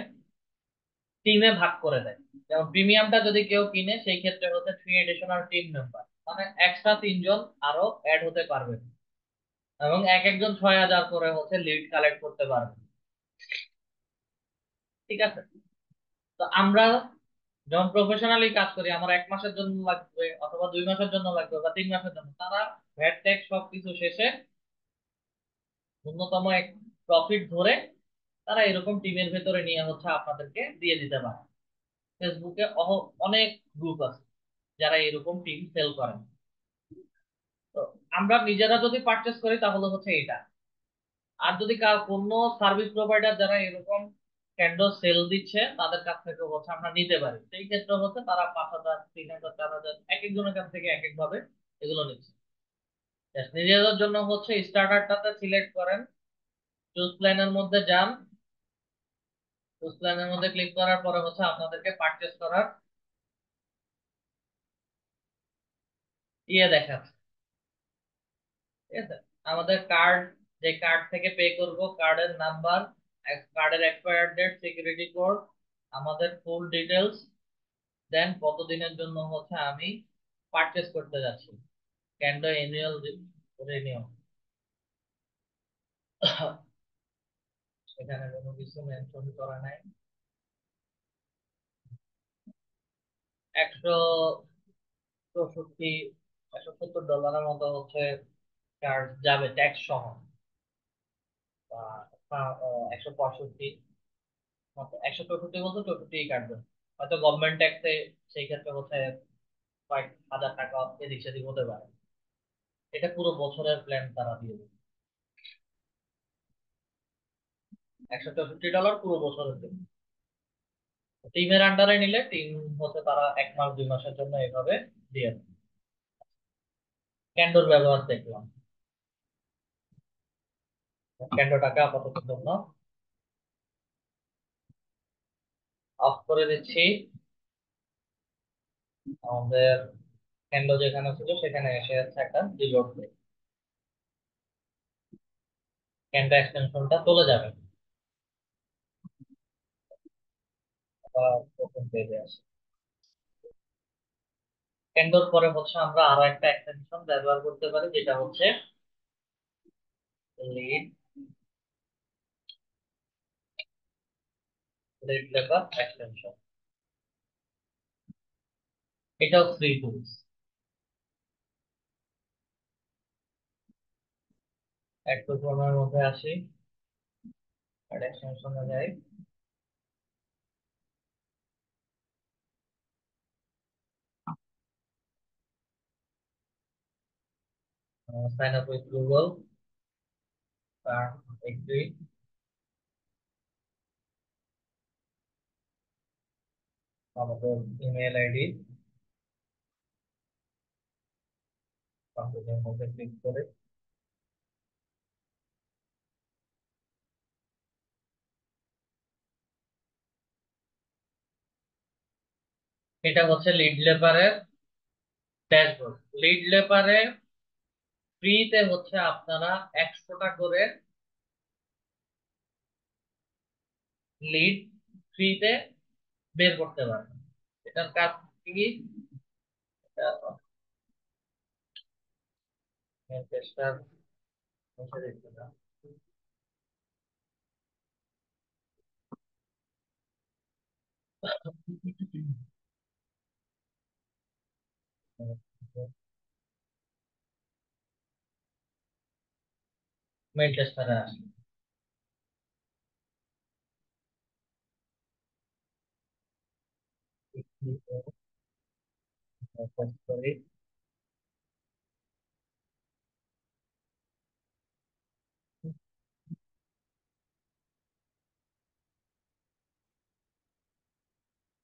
টিমে ভাগ করে দেয়। যেমন প্রিমিয়ামটা যদি কেউ কিনে সেই ক্ষেত্রে হচ্ছে 3 এডিশনাল টিম মেম্বার, মানে এক্সট্রা 3 জন আরো অ্যাড হতে পারবে, এবং এক একজন 6,000 করে হচ্ছে লিড কালেক্ট করতে পারবে। ঠিক আছে? তো আমরা যখন প্রফেশনালি কাজ করি, আমার 1 মাসের জন্য লাগবে অথবা 2 মাসের জন্য লাগবে বা 3 মাসের জন্য, তারা ভ্যাট ট্যাক্স সবকিছু শেষে ন্যূনতম এক প্রফিট ধরে তারা এরকম টিমের ভেতরে নিয়ে হচ্ছে আপনাদেরকে দিয়ে দিতে পারে। ফেসবুকে অনেক গ্রুপ আছে যারা এরকম টিম সেল করেন। তো আমরা নিজেরা যদি পারচেস করি তাহলে হচ্ছে এটা। আর যদি কোনো সার্ভিস প্রোভাইডার যারা এরকম ক্যান্ডো সেল দিচ্ছে তাদের কাছ থেকে হচ্ছে আমরা নিতে পারি, সেই ক্ষেত্রে হচ্ছে তারা 5,000, 3,000, 4,000 এক একজনের কাছ থেকে এক এক ভাবে এগুলো নিচ্ছে। Just নিজেদের জন্য হচ্ছে স্টার্টারটাতে সিলেক্ট করেন, চুজ প্ল্যানের মধ্যে যান, চুজ প্ল্যানের মধ্যে ক্লিক করার পরে হচ্ছে আপনাদেরকে পারচেস করার দেখাচ্ছে। ঠিক আছে? আমাদের কার্ড, যে কার্ড থেকে পে করব, কার্ডের নাম্বার, কার্ডের এক্সপায়ার ডেট, সিকিউরিটি কোড, আমাদের ফুল ডিটেলস, দেন কতদিনের জন্য হচ্ছে আমি পারচেস করতে যাচ্ছি, ক্যান্ডো অ্যানুয়াল রিনিউ। এখানে কোনো কিছু মেনশন করা নাই। 164, $170 মতো হচ্ছে চার্জ যাবে ট্যাক্স সহ, বা 165 মতো। 164 বলতে 64 কাটবে, হয়তো গভর্নমেন্ট ট্যাক্সে সেই ক্ষেত্রে হচ্ছে কয়েক হাজার টাকা এদিক সেদিক হতে পারে। এটা পুরো বছরের প্ল্যান তারা দিয়ে দেবে। $164 পুরো বছরের জন্য। টিমের আন্ডারে নিলে টিম হচ্ছে তারা 1 মাস 2 মাসের জন্য এভাবে দিয়ে দেয়। ক্যান্ডোর ব্যবহার দেখলাম, ক্যান্ডোটাকে আপাতত জন্য অফ করে দিচ্ছি। আমাদের ক্যান্ডো যেখানে ছিল সেখানে এসে যাচ্ছে একটা রিলোড, ক্যান্ডো এক্সটেনশনটা চলে যাবে, আবার প্রথম পেজে আসে। ক্যান্ডোর পরে হচ্ছে আমরা আরো একটা এক্সটেনশন ব্যবহার করতে পারি, যেটা হচ্ছে লিড লিড লেখার এক্সটেনশন। এটাও ফ্রি টুলস। একটু সময়ের মধ্যে আসি, এক্সটেনশনে যাই। Sign up with Google, agree, আমাদের ইমেল আইডি, কম্পিউটার মধ্যে ক্লিক করে এটা হচ্ছে লিড লেবারের ড্যাশবোর্ড। লিড লেবারে ফ্রিতে হচ্ছে আপনারা 100টা করে লিড ফ্রিতে বের করতে পারবেন। এটার কাজ কি? চেষ্টার মুছে দিতে না। মেইন টেস্টারে আসে। টেস্ট করি।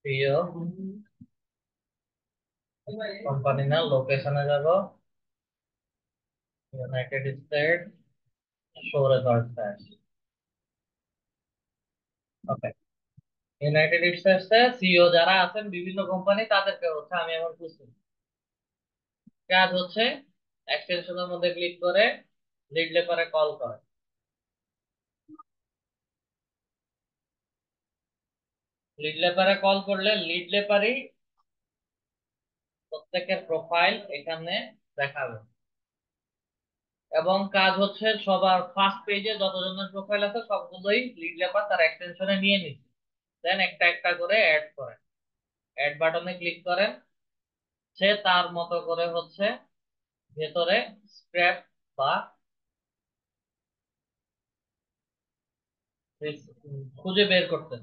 প্রিয় কোম্পানি না, লোকেশনে যাব, ইউনাইটেড স্টেট, শো রেজাল্ট আসে। ওকে, ইউনাইটেড স্টেটসে সিইও যারা আছেন বিভিন্ন কোম্পানি তাদেরকে হচ্ছে আমি এখন খুঁজছি। কাজ হচ্ছে এক্সটেনশনের মধ্যে ক্লিক করে লিড লেপারে কল করে। লিড লেপারে কল করলে লিড লেপারই প্রত্যেকের প্রোফাইল এখানে দেখাবে, এবং কাজ হচ্ছে সবার ফার্স্ট পেজে যতজনের প্রোফাইল আছে সবগুলোই লিড লেপার তার এক্সটেনশনে নিয়ে নিচ্ছে। দেন একটা একটা করে অ্যাড করেন, অ্যাড বাটনে ক্লিক করেন। সে তার মতো করে হচ্ছে ভেতরে স্ক্র্যাপ বা খুঁজে বের করতেন।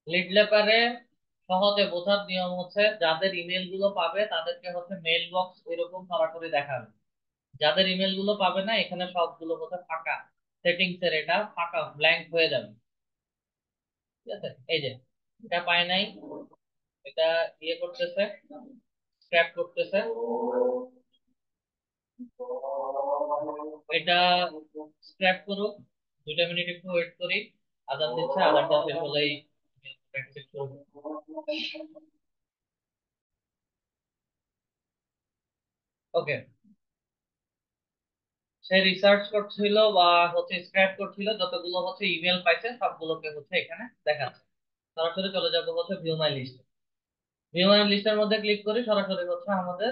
লিড লেপারে সহজে বোঝার নিয়ম হচ্ছে যাদের ইমেল গুলো পাবে তাদেরকে হচ্ছে মেল বক্স এরকম সরাসরি দেখাবে। যাদের ইমেল গুলো পাবে না এখানে সবগুলো হচ্ছে ফাঁকা, সেটিংস এর এটা ফাঁকা ব্ল্যাঙ্ক হয়ে যাবে। ঠিক আছে, এই যে এটা পায় নাই, এটা ইয়ে করতেছে, স্ক্র্যাপ করতেছে। এটা স্ক্র্যাপ করুক, 2টা মিনিট একটু ওয়েট করি। আজান দিচ্ছে, আজানটা শেষ হলেই practice করবো। ওকে, সে রিসার্চ করছিল বা হচ্ছে স্ক্র্যাপ করছিল, যতগুলো হচ্ছে ইমেল পাইছে সবগুলোকে হচ্ছে এখানে দেখাচ্ছে। সরাসরি চলে যাবো হচ্ছে view my list. View my লিস্টের মধ্যে ক্লিক করি, সরাসরি হচ্ছে আমাদের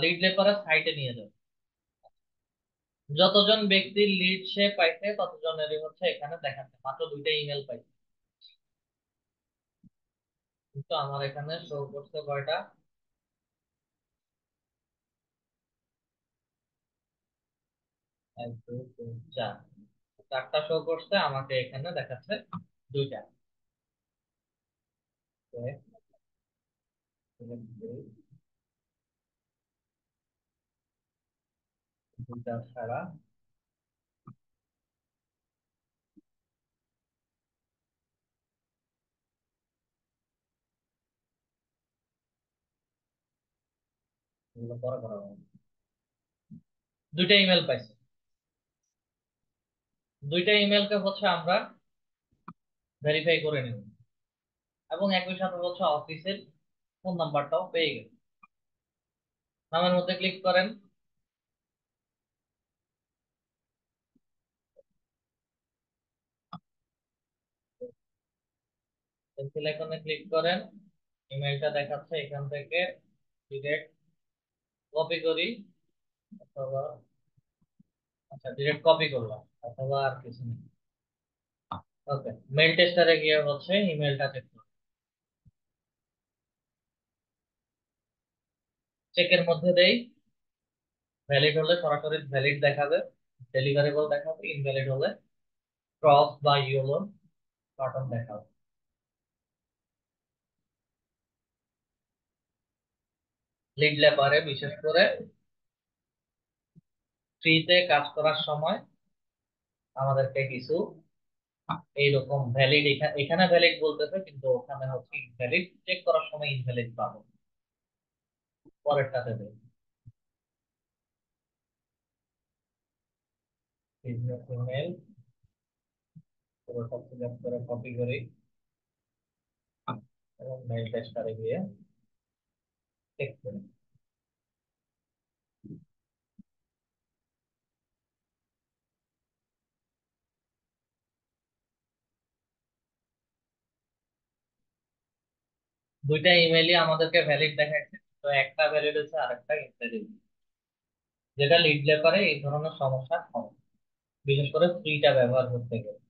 লিড লেপারের সাইটে নিয়ে যাবে। যতজন ব্যক্তির লিড সে পাইছে ততজনেরই হচ্ছে এখানে দেখাচ্ছে। মাত্র 2টা ইমেল পাইছে, কিন্তু আমার এখানে শো করছে কয়টা? 1 2 3 4, 4টা শো করছে, আমাকে এখানে দেখাচ্ছে 2টা। এক, দুই, 2টা ছাড়া। এগুলো পরে করা হবে। 2টা ইমেল পাইছে, 2টা ইমেলকে হচ্ছে আমরা ভেরিফাই করে নেব, এবং একই সাথে হচ্ছে অফিসের ফোন নাম্বারটাও পেয়ে গেল। নামের মধ্যে ক্লিক করেন, পেন্সিল আইকনে ক্লিক করেন, ইমেলটা দেখাচ্ছে এখান থেকে ডিরেক্ট কপি করি, অথবা আচ্ছা ডিরেক্ট কপি করলাম, অথবা আর কিছু নেই। ওকে, মেল টেস্টারে গিয়ে হচ্ছে ইমেলটা চেক করুন। চেকের মধ্যে দেই, ভ্যালিড হলে সরাসরি ভ্যালিড দেখাবে, ডেলিভারেবল দেখাবে, ইনভ্যালিড হলে ক্রস বা ইয়েলো বাটন দেখাবে। লিড লেবারে বিশেষ করে ফ্রিতে কাজ করার সময় আমাদেরকে কিছু এইরকম ভ্যালিড, এখানে ভ্যালিড বলতেছে কিন্তু ওখানে হচ্ছে ইনভ্যালিড, চেক করার সময় ইনভ্যালিড পাবো। পরেরটাতে দেই, বিজনেস ইমেল পুরোটা সিলেক্ট করে কপি করি এবং মেইল টেস্টারে গিয়ে চেক করি। দুইটা ইমেলই আমাদেরকে ভ্যালিড দেখাচ্ছে, তো একটা ভ্যালিড হচ্ছে আরেকটা ইনভ্যালিড, যেটা লিড লেপারে এই ধরনের সমস্যা হয়, বিশেষ করে ফ্রিটা ব্যবহার করতে গেলে।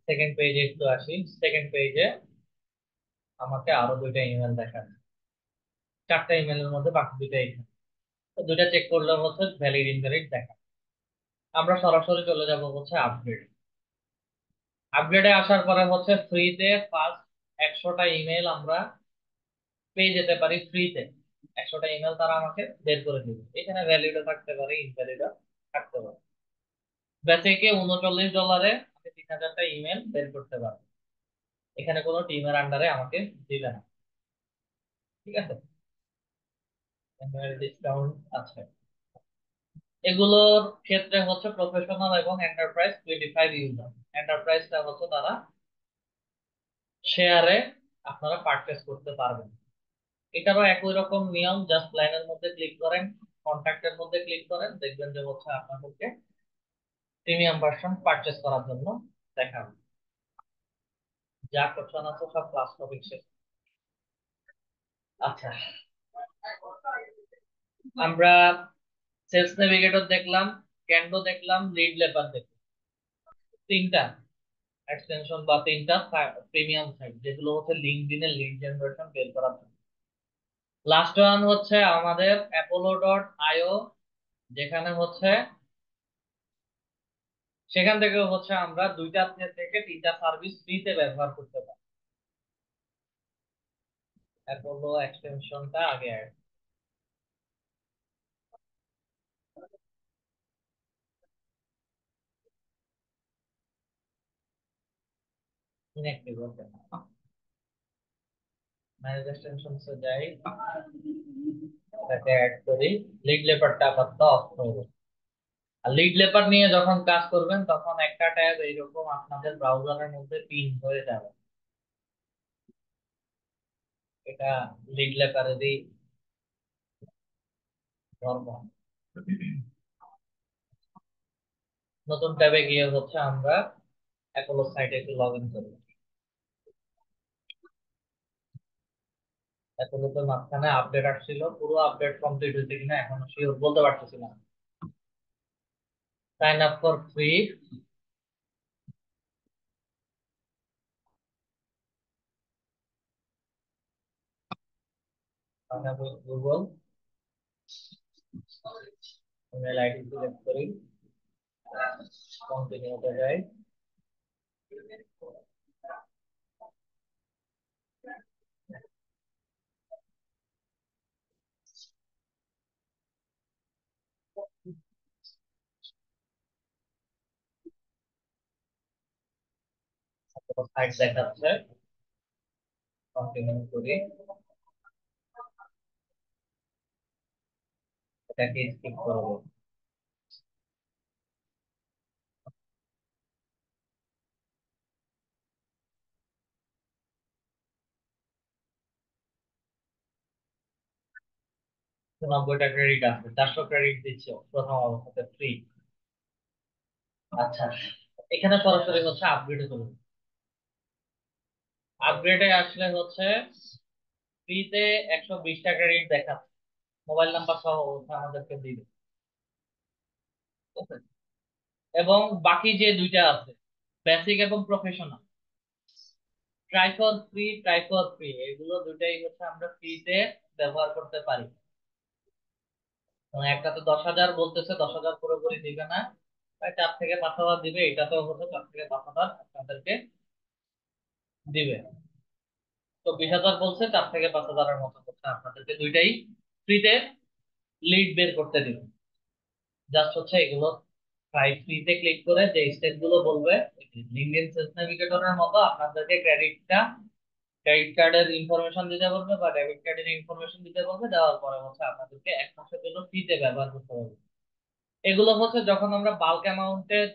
সেকেন্ড পেজে একটু আসি। সেকেন্ড পেজে আমাকে আরো দুইটা ইমেল দেখাচ্ছে, চারটা ইমেলের মধ্যে বাকি দুইটা এখানে, তো দুইটা চেক করলে হচ্ছে ভ্যালিড ইনভ্যালিড দেখা। আমরা সরাসরি চলে যাব হচ্ছে আপগ্রেড। আপগ্রেডে আসার পরে হচ্ছে ফ্রিতে ফার্স্ট 100টা ইমেল আমরা পেয়ে যেতে পারি ফ্রিতে। 100টা ইমেল তারা আমাকে বের করে দিবে, এখানে ভ্যালিডও থাকতে পারে ইনভ্যালিডও থাকতে পারে। বেসিকে $39 আমি 3000টা ইমেল বের করতে পারবো, এখানে কোনো টিমের আন্ডারে আমাকে দিবে না। ঠিক আছে, ডিসকাউন্ট আছে। এগুলোর ক্ষেত্রে হচ্ছে প্রফেশনাল এবং এন্টারপ্রাইজ 25 ইউজার। এন্টারপ্রাইজটা হচ্ছে তারা শেয়ারে আপনারা পারচেস করতে পারবেন। এটারও একই রকম নিয়ম, জাস্ট প্ল্যানের মধ্যে ক্লিক করেন, কন্ট্যাক্টের মধ্যে ক্লিক করেন, দেখবেন যে হচ্ছে আপনাদেরকে প্রিমিয়াম ভার্সন পারচেস করার জন্য দেখাবে। যা কোশ্চেন আছে সব ক্লাস টপিক শেষ। আচ্ছা, আমরা সেলস নেভিগেটর দেখলাম, ক্যান্ডো দেখলাম, লিড লেপার দেখলাম, তিনটা এক্সটেনশন বা তিনটা প্রিমিয়াম সাইট যেগুলো হচ্ছে লিঙ্কডইনে লিড জেনারেশন বের করার জন্য। লাস্ট ওয়ান হচ্ছে আমাদের apollo.io, যেখানে হচ্ছে সেখান থেকে হচ্ছে আমরা দুইটা থেকে তিনটা সার্ভিস ফ্রিতে ব্যবহার করতে পারি। অ্যাপোলো এক্সটেনশনটা আগে add inactive হতে না, ম্যানেজ এক্সটেনশনস এ যাই, এটাকে অ্যাড করি, লিড লেপারটা আপাতত অফ করব। আর লিড লেপার নিয়ে যখন কাজ করবেন তখন একটা ট্যাব এইরকম আপনাদের ব্রাউজারের মধ্যে পিন হয়ে যাবে, এটা লিড লেপারেরই ধর্ম। নতুন ট্যাবে গিয়ে হচ্ছে আমরা অ্যাপোলো সাইটে একটু লগ ইন করি। অ্যাপোলোতে মাঝখানে আপডেট আসছিল, পুরো আপডেট কমপ্লিট হয়েছে কিনা এখনো শিওর বলতে পারতেছি না। Sign up for free, Google email ID select করি, কন্টিনিউতে যাই, সাইট দেখাচ্ছে, কন্টিনিউ করি, এটাকে স্কিপ করবো। 90টা ক্রেডিট আছে, 400 ক্রেডিট দিচ্ছে প্রথম অবস্থাতে ফ্রি। আচ্ছা, এখানে সরাসরি হচ্ছে আপগ্রেডে চলুন। আপগ্রেডে আসলে হচ্ছে ফ্রিতে 120টা ক্রেডিট দেখাচ্ছে, মোবাইল নাম্বার সহ হচ্ছে আমাদেরকে দিবে। ঠিক আছে? এবং বাকি যে দুইটা আছে বেসিক এবং প্রফেশনাল, ট্রাই ফর ফ্রি, এগুলো দুইটাই হচ্ছে আমরা ফ্রিতে ব্যবহার করতে পারি। একটাতে 10,000 বলতেছে, 10,000 পুরোপুরি দিবে না, প্রায় 4 থেকে 5,000 দিবে, এটাতেও হচ্ছে 4 থেকে 5,000 আপনাদেরকে দিবে। তো 20,000 বলছে, 4 থেকে 5,000-এর মতো হচ্ছে আপনাদেরকে দুইটাই ফ্রিতে লিড বের করতে দিবে। জাস্ট হচ্ছে এগুলো ট্রাই ফ্রিতে ক্লিক করে যে স্টেপ গুলো বলবে, লিঙ্কডইন সেলস নেভিগেটরের মতো আপনাদেরকে ক্রেডিটটা ক্রেডিট কার্ডের ইনফরমেশন দিতে বলবে বা ডেবিট কার্ডের ইনফরমেশন দিতে বলবে, দেওয়ার পরে হচ্ছে আপনাদেরকে 1 মাসের জন্য ফ্রিতে ব্যবহার করতে হবে। এগুলো হচ্ছে যখন আমরা বাল্ক অ্যামাউন্টের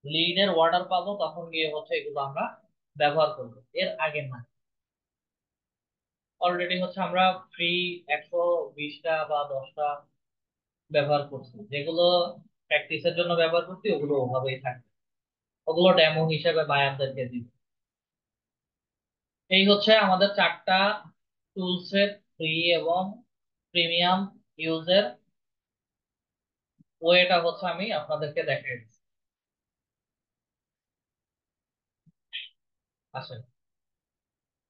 লিডের অর্ডার পাবো তখন গিয়ে হচ্ছে এগুলো আমরা ব্যবহার করবো, এর আগে না। অলরেডি হচ্ছে আমরা ফ্রি 120টা বা 10টা ব্যবহার করছি, যেগুলো প্র্যাকটিসের জন্য ব্যবহার করছি ওগুলো ওভাবেই থাকবে, ওগুলো ডেমো হিসেবে বায়ারদেরকে দিব। এই হচ্ছে আমাদের 4টা টুলসের ফ্রি এবং প্রিমিয়াম ইউজের ওয়েটা হচ্ছে আমি আপনাদেরকে দেখাই দিচ্ছি। আসেন,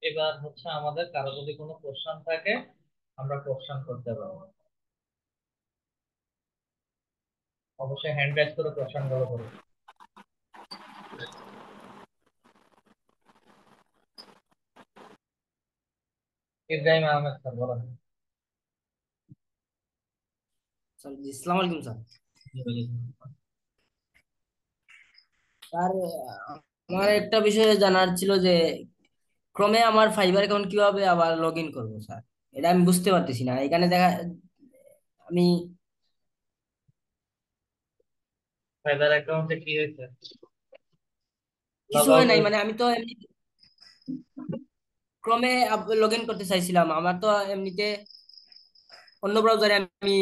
এবার হচ্ছে আমাদের কারো যদি কোনো কোশ্চেন থাকে আমরা কোশ্চেন করতে পারবো। অবশ্যই হ্যান্ড রাইজ করে কোশ্চেন গুলো করবো। ইব্রাহিম আহমেদ স্যার বলেন। স্যার জি, আসসালামু আলাইকুম স্যার। স্যার আমার একটা বিষয়ে জানার ছিল যে ক্রমে আমার ফাইবার অ্যাকাউন্ট কিভাবে আবার লগ ইন করবো স্যার, এটা আমি বুঝতে পারতেছি না। এখানে দেখা আমি ফাইবার অ্যাকাউন্টে কি হয়েছে? লগ কিছু আউট হয় নাই, হয়েছে? মানে আমি তো এমনি ক্রমে লগ ইন করতে চাইছিলাম। আমার তো এমনিতে অন্য ব্রাউজারে আমি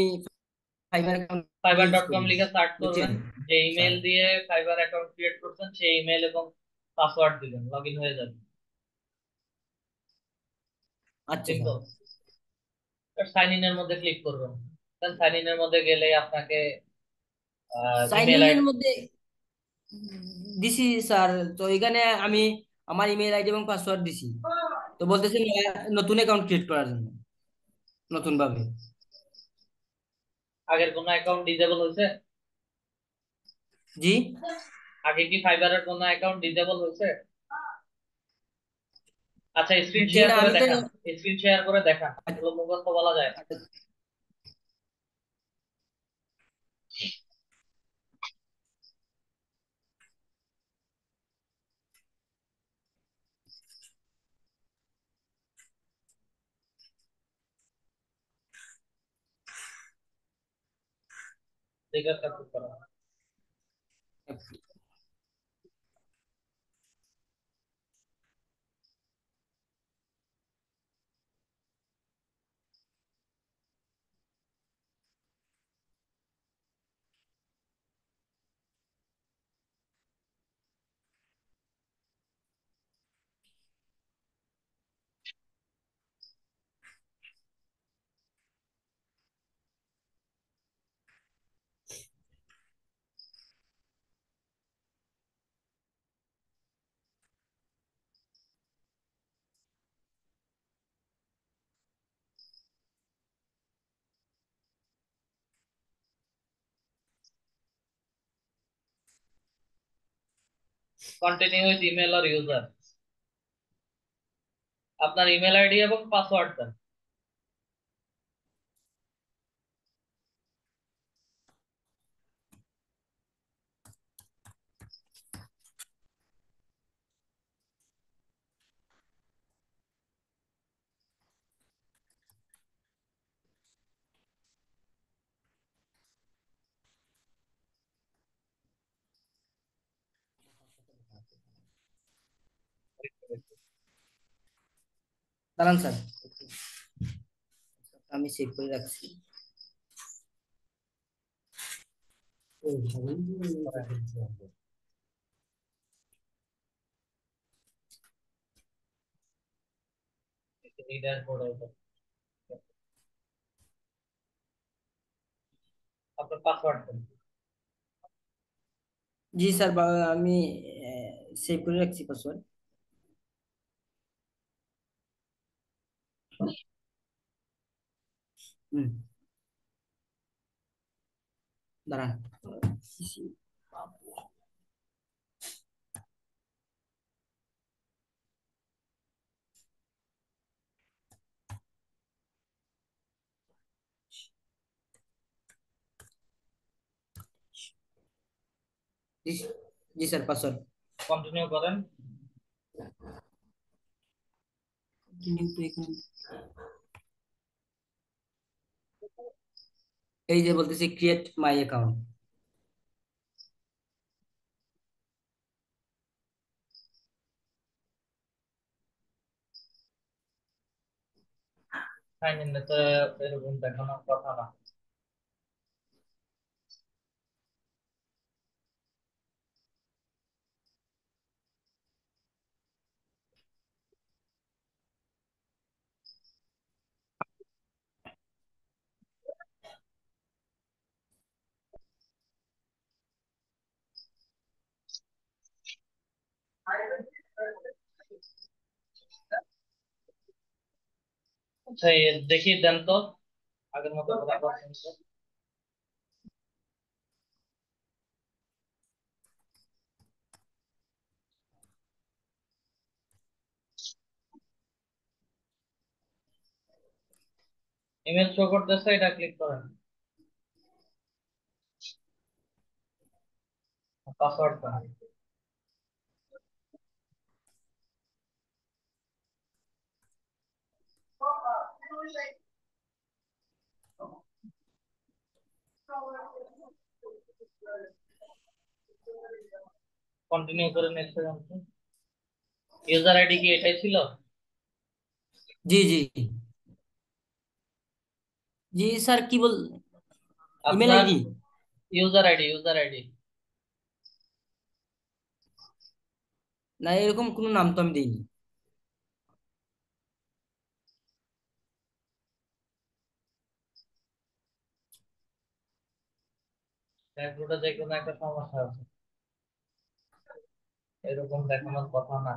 fibre account fibre use dot com করি, লিখে সার্চ বুঝছেন করবেন, যে স্যার? ইমেল দিয়ে ফাইবার অ্যাকাউন্ট ক্রিয়েট করছেন সেই ইমেল এবং পাসওয়ার্ড দিবেন, লগ ইন হয়ে যাবে। আচ্ছা স্যার। সিম্পল। সাইন ইন এর মধ্যে ক্লিক করবেন, দেন সাইন ইন এর মধ্যে গেলে আপনাকে সাইন ইমেল ইন এর আইডি। মধ্যে দিছি স্যার। তো এখানে আমি আমার ইমেল আইডি এবং পাসওয়ার্ড দিছি, তো বলতেছে নতুন অ্যাকাউন্ট ক্রিয়েট করার জন্য নতুন ভাবে। আগের কোনো অ্যাকাউন্ট ডিজেবল হয়েছে? জি আগে কি ফাইবারের কোনো অ্যাকাউন্ট ডিজেবল হয়েছে? আচ্ছা, স্ক্রিন জি শেয়ার না, করে আমি তো দেখান, স্ক্রিন শেয়ার করে দেখান, এগুলো মুখস্থ বলা যায়। জিজ্ঞাসা করতে পারেন। Continue with email or user, আপনার ইমেল আইডি এবং পাসওয়ার্ড দেন। দাঁড়ান স্যার, আমি চেক করে রাখছি। আপনার পাসওয়ার্ড দেন। জি স্যার, আমি সেভ করে রাখছি পাসওয়ার্ড। হুম, দাঁড়ান। জি জি স্যার, পাসওয়ার্ড। কন্টিনিউ করেন। Continue to এখানে এই যে বলতেছি create my account. Sign in তো এরকম দেখানোর কথা না। আচ্ছা দেখি দেন তো আগের মতো কথা বলছেন তো। ইমেল শো করতেছে, এটা ক্লিক করেন। পাসওয়ার্ড করেন। কন্টিনিউ করে নেক্সট জানতে। ইউজার আইডি কি এটাই ছিল? জি জি জি স্যার, কি বল, ইমেল আপনার আইডি? ইউজার আইডি না, এরকম কোনো নাম তো আমি দিইনি। ড্যাশবোর্ডে যে কোনো একটা সমস্যা আছে, এরকম দেখানোর কথা না।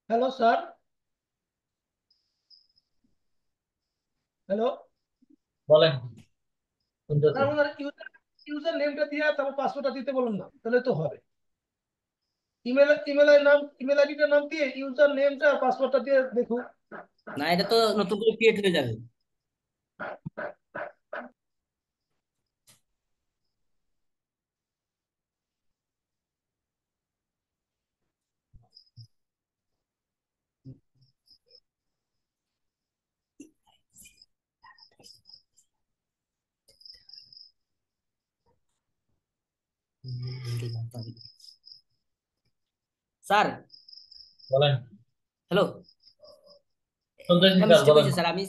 Hello sir, hello. বলেন, শুনতেছি। স্যার ওনার ইউজার ইউজার নেমটা দিয়ে তারপর পাসওয়ার্ডটা দিতে বলুন না, তাহলে তো হবে। ইমেল আইডিটার নাম দিয়ে ইউজার নেমটা পাসওয়ার্ডটা দিয়ে দেখুন। না, এটা তো নতুন করে ক্রিয়েট হয়ে যাবে। স্যার, বলেন, হ্যালো, শুনতেছি একটা স্যার, মিস্টেক বলেন। হয়েছে স্যার। আমি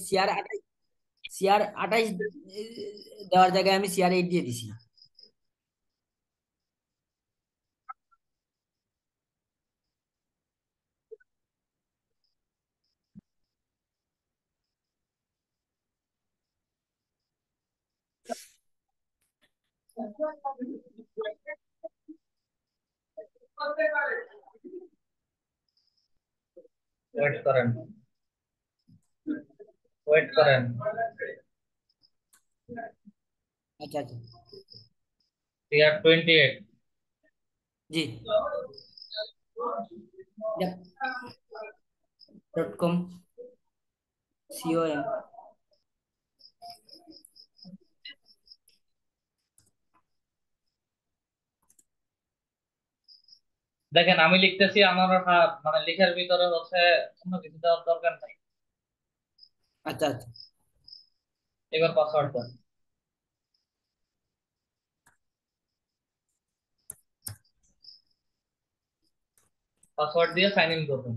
সিআর 28 দেওয়ার জায়গায় আমি সিআর 8 দিয়ে দিছি। ওয়েট করেন, ওয়েট করেন। আচ্ছা আচ্ছা, CR28। জি, .com com। দেখেন আমি লিখতেছি, আমার মানে লেখার ভিতরে হচ্ছে অন্য কিছু দেওয়ার দরকার নাই। আচ্ছা আচ্ছা, এবার পাসওয়ার্ড দেন। পাসওয়ার্ড দিয়ে সাইন ইন করবেন।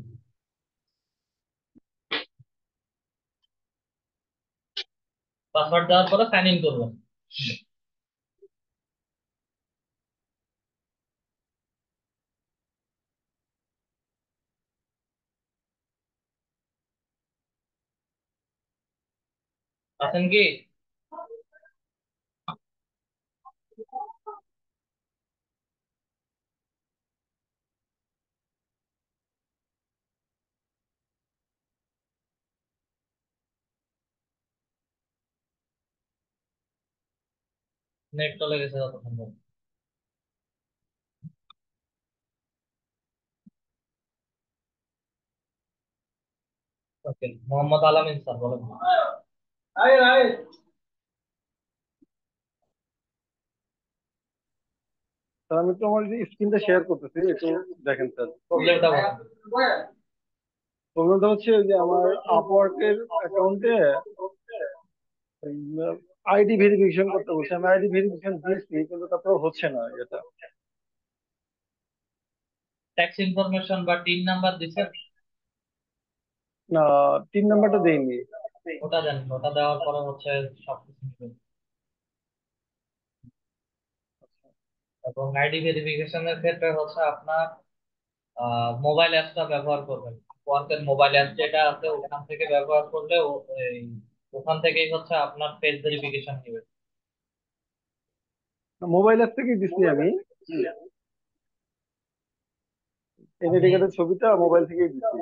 পাসওয়ার্ড দেওয়ার পরে সাইন ইন করবেন। আছেন কি? নেট চলে গেছে যত সম্ভব। ওকে, মোহাম্মদ আলামিন স্যার বলেন। স্যার আমি তো আমার স্ক্রিনটা শেয়ার করতেছি, একটু দেখেন স্যার। প্রবলেমটা বলেন। প্রবলেমটা হচ্ছে যে আমার আপওয়ার্কের অ্যাকাউন্টে আইডি ভেরিফিকেশন করতে বলছে। আমি আইডি ভেরিফিকেশন দিয়েছি কিন্তু তারপর হচ্ছে না এটা। ট্যাক্স ইনফরমেশন বা টিন নাম্বার দিছেন? না, 3 নাম্বারটা দেইনি। ওটা জানেন, ওটা দেওয়ার পরে হচ্ছে সবকিছু নিবেন। এবং আইডি ভেরিফিকেশনের ক্ষেত্রে হচ্ছে আপনার মোবাইল অ্যাপসটা ব্যবহার করবেন। ওয়ার্কের মোবাইল অ্যাপ যেটা আছে ওখান থেকে ব্যবহার করলে ওখান থেকেই হচ্ছে আপনার ফেস ভেরিফিকেশন নেবে। মোবাইল অ্যাপ থেকেই দিচ্ছি আমি, আপনি এনআইডি কার্ডের ছবিটা মোবাইল থেকেই দিচ্ছি।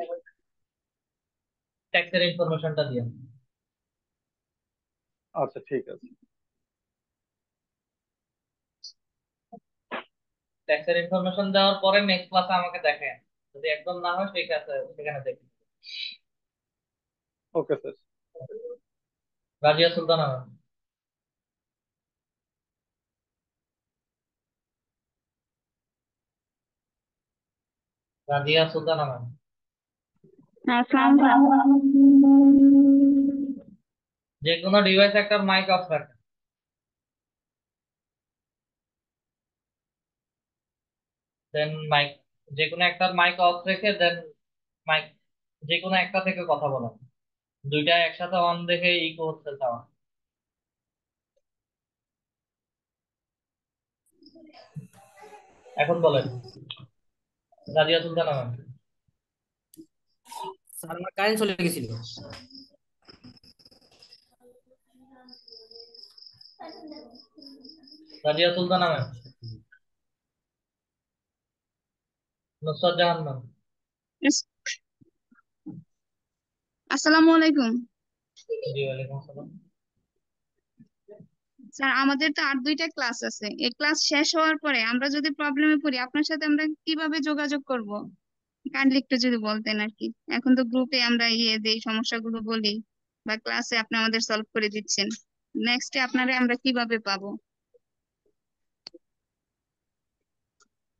ট্যাক্সের ইনফরমেশনটা দিয়ে। আচ্ছা ঠিক আছে। ট্যাক্সের ইনফরমেশন দেওয়ার পরে নেক্সট ক্লাসে আমাকে দেখেন, যদি একদম না হয় সেই কাছে সেখানে দেখেন। Okay sir. Razia Sultana ma'am. Razia Sultana ma'am. আসসালামু আলাইকুম। যে কোনো ডিভাইস একটা মাইক অফ রাখেন, দেন মাইক, যে কোনো একটা মাইক অফ রেখে দেন মাইক যে কোনো একটা থেকে কথা বলেন। দুইটা একসাথে অন দেখে ইকো হচ্ছে সাউন্ড। এখন বলেন রাজিয়া সুলতানা ম্যাম। স্যার আমার কারেন্ট চলে গেছিল। রাজিয়া সুলতানা ম্যাম। নুসরাত জাহান ম্যাম। আসসালামু আলাইকুম জি ওয়ালাইকুম আসসালাম। স্যার, আমাদের তো আর দুইটা ক্লাস আছে। এই ক্লাস শেষ হওয়ার পরে আমরা যদি প্রবলেমে পড়ি আপনার সাথে আমরা কিভাবে যোগাযোগ করব? কাইন্ডলি একটু যদি বলতেন আর কি। এখন তো গ্রুপে আমরা দেই, সমস্যাগুলো বলি, বা ক্লাসে আপনি আমাদের সলভ করে দিচ্ছেন। নেক্সটে আপনারা আমরা কিভাবে পাবো?